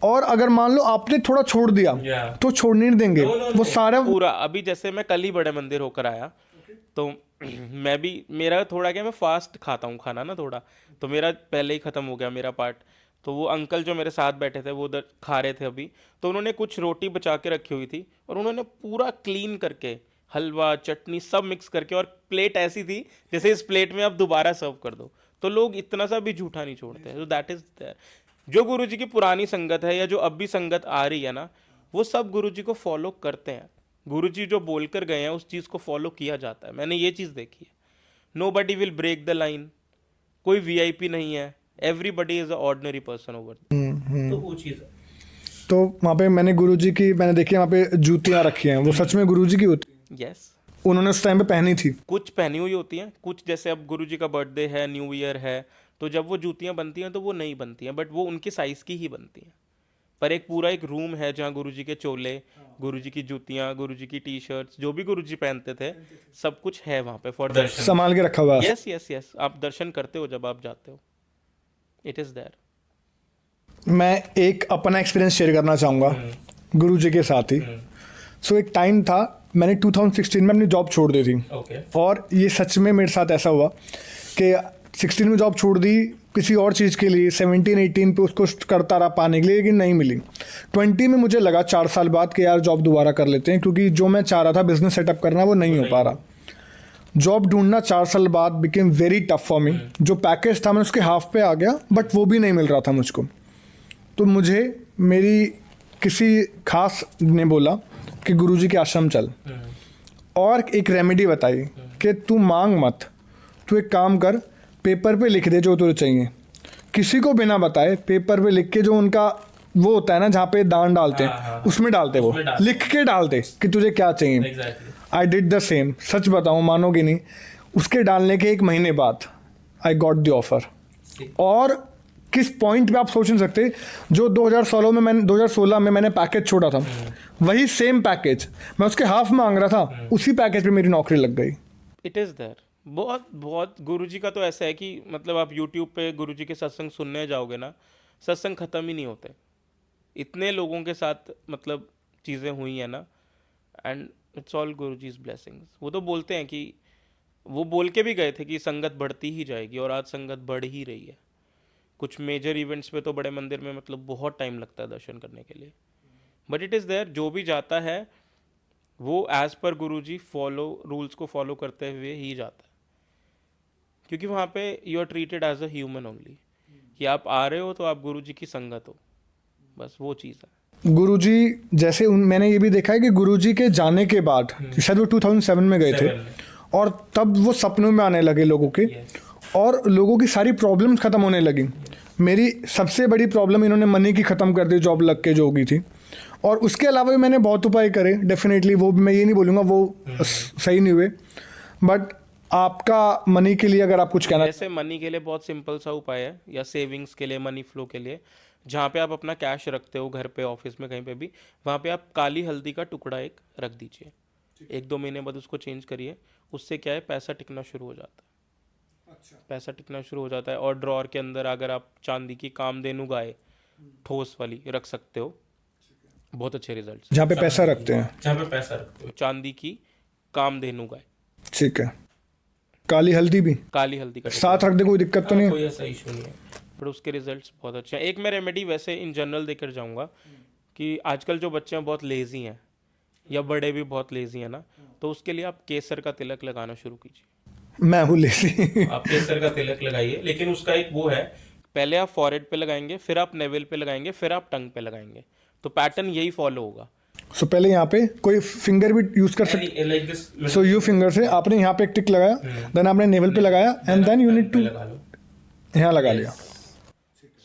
और अगर मान लो आपने थोड़ा छोड़ दिया तो छोड़ने नहीं देंगे। वो सारा पूरा, अभी जैसे मैं कल ही बड़े मंदिर होकर आया, तो मैं भी, मेरा थोड़ा क्या, मैं फास्ट खाता हूँ खाना ना थोड़ा, तो मेरा पहले ही ख़त्म हो गया मेरा पार्ट। तो वो अंकल जो मेरे साथ बैठे थे वो उधर खा रहे थे अभी, तो उन्होंने कुछ रोटी बचा के रखी हुई थी और उन्होंने पूरा क्लीन करके हलवा चटनी सब मिक्स करके, और प्लेट ऐसी थी जैसे इस प्लेट में आप दोबारा सर्व कर दो। तो लोग इतना सा भी झूठा नहीं छोड़ते हैं। तो दैट इज जो गुरुजी की पुरानी संगत है या जो अब भी संगत आ रही है ना, वो सब गुरुजी को फॉलो करते हैं। गुरुजी जो बोल कर गए हैं उस चीज़ को फॉलो किया जाता है। मैंने ये चीज़ देखी है। Nobody will break the line, कोई वीआईपी नहीं है, everybody is a ordinary person over. तो वो चीज़ है। तो वहाँ पे मैंने गुरुजी की मैंने देखी, वहाँ पे जूतियाँ रखी हैं, वो सच में गुरुजी की होती हैं। यस, उन्होंने उस टाइम पे पहनी थी। कुछ पहनी हुई होती हैं, कुछ जैसे अब गुरुजी का बर्थडे है, न्यू ईयर है, तो जब वो जूतियाँ बनती हैं तो वो नहीं बनती हैं, बट वो उनकी साइज़ की ही बनती हैं। पर एक पूरा एक रूम है जहाँ गुरुजी के चोले, गुरुजी की जूतियाँ, गुरुजी की टी शर्ट्स, जो भी गुरुजी पहनते थे, सब कुछ है वहाँ पे फॉर दर्शन। संभाल के रखा हुआ है। यस यस यस, आप दर्शन करते हो जब आप जाते हो, इट इज़ देयर। मैं एक अपना एक्सपीरियंस शेयर करना चाहूँगा गुरुजी के साथ ही। सो एक टाइम था, मैंने 2016 में अपनी जॉब छोड़ दी थी। और ये सच में मेरे साथ ऐसा हुआ कि 16 में जॉब छोड़ दी किसी और चीज़ के लिए, 17-18 पे उसको करता रहा पाने के लिए, लेकिन नहीं मिली। 20 में मुझे लगा 4 साल बाद कि यार जॉब दोबारा कर लेते हैं, क्योंकि जो मैं चाह रहा था बिजनेस सेटअप करना वो नहीं हो पा रहा। जॉब ढूंढना 4 साल बाद became very tough for me. जो पैकेज था मैं उसके हाफ पे आ गया, बट वो भी नहीं मिल रहा था मुझको। तो मुझे मेरी किसी खास ने बोला कि गुरुजी के आश्रम चल, और एक रेमेडी बताई कि तू मांग मत, तू एक काम कर, पेपर पे लिख दे जो तुझे चाहिए, किसी को बिना बताए पेपर पे लिख के, जो उनका वो होता है ना जहाँ पे दान डालते हैं, उसमें डालते, वो लिख के डालते कि तुझे क्या चाहिए। I did the same. सच बताऊँ, मानोगे नहीं, उसके डालने के 1 महीने बाद आई गॉट द ऑफर। और किस पॉइंट पे आप सोच नहीं सकते, जो 2016 में मैंने पैकेज छोड़ा था, वही सेम पैकेज मैं उसके हाफ मांग रहा था, उसी पैकेज पे मेरी नौकरी लग गई। It is there. बहुत बहुत गुरुजी का तो ऐसा है कि मतलब आप यूट्यूब पे गुरुजी के सत्संग सुनने जाओगे ना, सत्संग ख़त्म ही नहीं होते। इतने लोगों के साथ मतलब चीज़ें हुई हैं ना, and it's all Guruji's blessings. वो तो बोलते हैं कि वो बोल के भी गए थे कि संगत बढ़ती ही जाएगी, और आज संगत बढ़ ही रही है। कुछ मेजर इवेंट्स पे तो बड़े मंदिर में मतलब बहुत टाइम लगता है दर्शन करने के लिए, बट इट इज़ देयर। जो भी जाता है वो एज पर गुरुजी रूल्स को फॉलो करते हुए ही जाता है, क्योंकि वहाँ पे you are treated as a human only, कि आप आ रहे हो तो आप गुरुजी की संगत हो, बस वो चीज़ है। गुरुजी जैसे मैंने ये भी देखा है कि गुरुजी के जाने के बाद, शायद वो 2007 में गए थे, और तब वो सपनों में आने लगे लोगों के, और लोगों की सारी प्रॉब्लम्स ख़त्म होने लगी। मेरी सबसे बड़ी प्रॉब्लम इन्होंने मनी की ख़त्म कर दी, जॉब लग के जो होगी थी। और उसके अलावा भी मैंने बहुत उपाय करे, डेफिनेटली वो मैं ये नहीं बोलूँगा वो सही नहीं हुए, बट आपका मनी के लिए अगर आप कुछ कहना, जैसे मनी के लिए बहुत सिंपल सा उपाय है, या सेविंग्स के लिए, मनी फ्लो के लिए, जहाँ पे आप अपना कैश रखते हो, घर पे, ऑफिस में, कहीं पे भी, वहाँ पे आप काली हल्दी का टुकड़ा एक रख दीजिए। 1-2 महीने बाद उसको चेंज करिए। उससे क्या है, पैसा टिकना शुरू हो जाता है। पैसा टिकना शुरू हो जाता है। और ड्रॉअर के अंदर अगर आप चांदी की कामधेनु गाय ठोस वाली रख सकते हो, बहुत अच्छे रिजल्ट्स। जहाँ पे पैसा रखते हैं, जहाँ पे पैसा रखते हो, चांदी की कामधेनु गाय, ठीक है। काली हल्दी भी, काली हल्दी का साथ रख दे, कोई दिक्कत तो नहीं है? कोई ऐसा इशू नहीं है, पर उसके रिजल्ट्स बहुत अच्छे हैं। एक मैं रेमेडी वैसे इन जनरल देकर जाऊंगा कि आजकल जो बच्चे हैं बहुत लेजी हैं, या बड़े भी बहुत लेजी हैं ना, तो उसके लिए आप केसर का तिलक लगाना शुरू कीजिए। मैं हूँ लेजी। आप केसर का तिलक लगाइए, लेकिन उसका एक वो है, पहले आप फॉरहेड पे लगाएंगे, फिर आप नेवल पे लगाएंगे, फिर आप टंग पे लगाएंगे, तो पैटर्न यही फॉलो होगा। सो पहले यहाँ पे कोई फिंगर भी यूज़ कर सकते, like this. So you finger से आपने यहाँ पे एक टिक लगाया, देन आपने नेवल पे लगाया and then you need to यहाँ लगा लिया।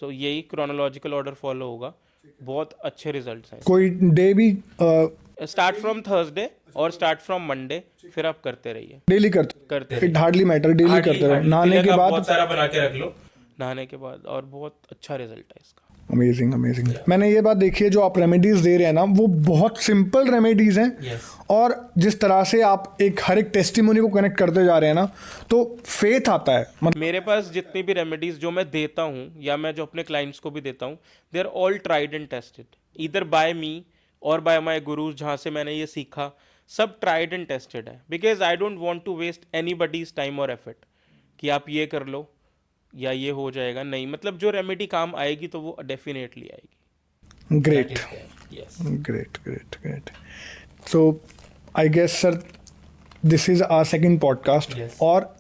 सो यही क्रोनोलॉजिकल ऑर्डर फॉलो होगा, बहुत अच्छे रिजल्ट्स हैं। कोई डे भी स्टार्ट फ्रॉम थर्सडे और स्टार्ट फ्रॉम मंडे, फिर आप करते रहिए, डेली करते करते इट हार्डली मैटर, डेली करते रहो नहाने के बाद। बहुत सारा बना के रख लो नहाने के बाद, और बहुत अच्छा रिजल्ट है इसका। Amazing amazing. मैंने ये बात देखी है, जो आप रेमेडीज दे रहे हैं ना वो बहुत सिंपल रेमेडीज हैं, और जिस तरह से आप हर एक टेस्टिमोनी को कनेक्ट करते जा रहे हैं ना, तो फेथ आता है। मेरे पास जितनी भी रेमेडीज जो मैं देता हूँ या मैं जो अपने क्लाइंट्स को भी देता हूँ, they are all tried and tested, either by me और बाय माई गुरुज, जहाँ से मैंने ये सीखा, सब ट्राइड एंड टेस्टेड है। Because I don't want to waste anybody's time और एफर्ट कि आप ये कर लो या ये हो जाएगा, नहीं, मतलब जो रेमेडी काम आएगी तो वो डेफिनेटली आएगी। Great great great great. So I guess sir this is our second podcast, और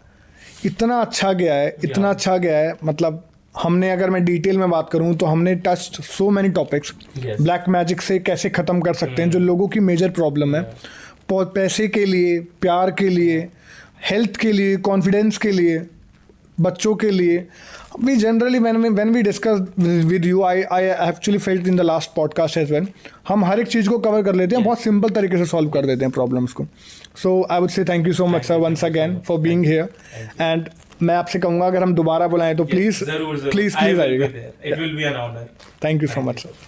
इतना अच्छा गया है, इतना अच्छा गया है, मतलब हमने, अगर मैं डिटेल में बात करूं तो हमने touched so many topics. Black magic से कैसे ख़त्म कर सकते हैं जो लोगों की मेजर प्रॉब्लम है, पैसे के लिए, प्यार के लिए, हेल्थ के लिए, कॉन्फिडेंस के लिए, बच्चों के लिए। We generally when we discuss with you, I actually felt in the last podcast as well, हम हर एक चीज़ को कवर कर लेते हैं, बहुत सिंपल तरीके से सॉल्व कर देते हैं प्रॉब्लम्स को। So I would say thank you so much sir once again for being here, and मैं आपसे कहूँगा अगर हम दोबारा बुलाएं तो प्लीज़ प्लीज़ प्लीज़ आइएगा। It will be an honour. Thank you so much sir.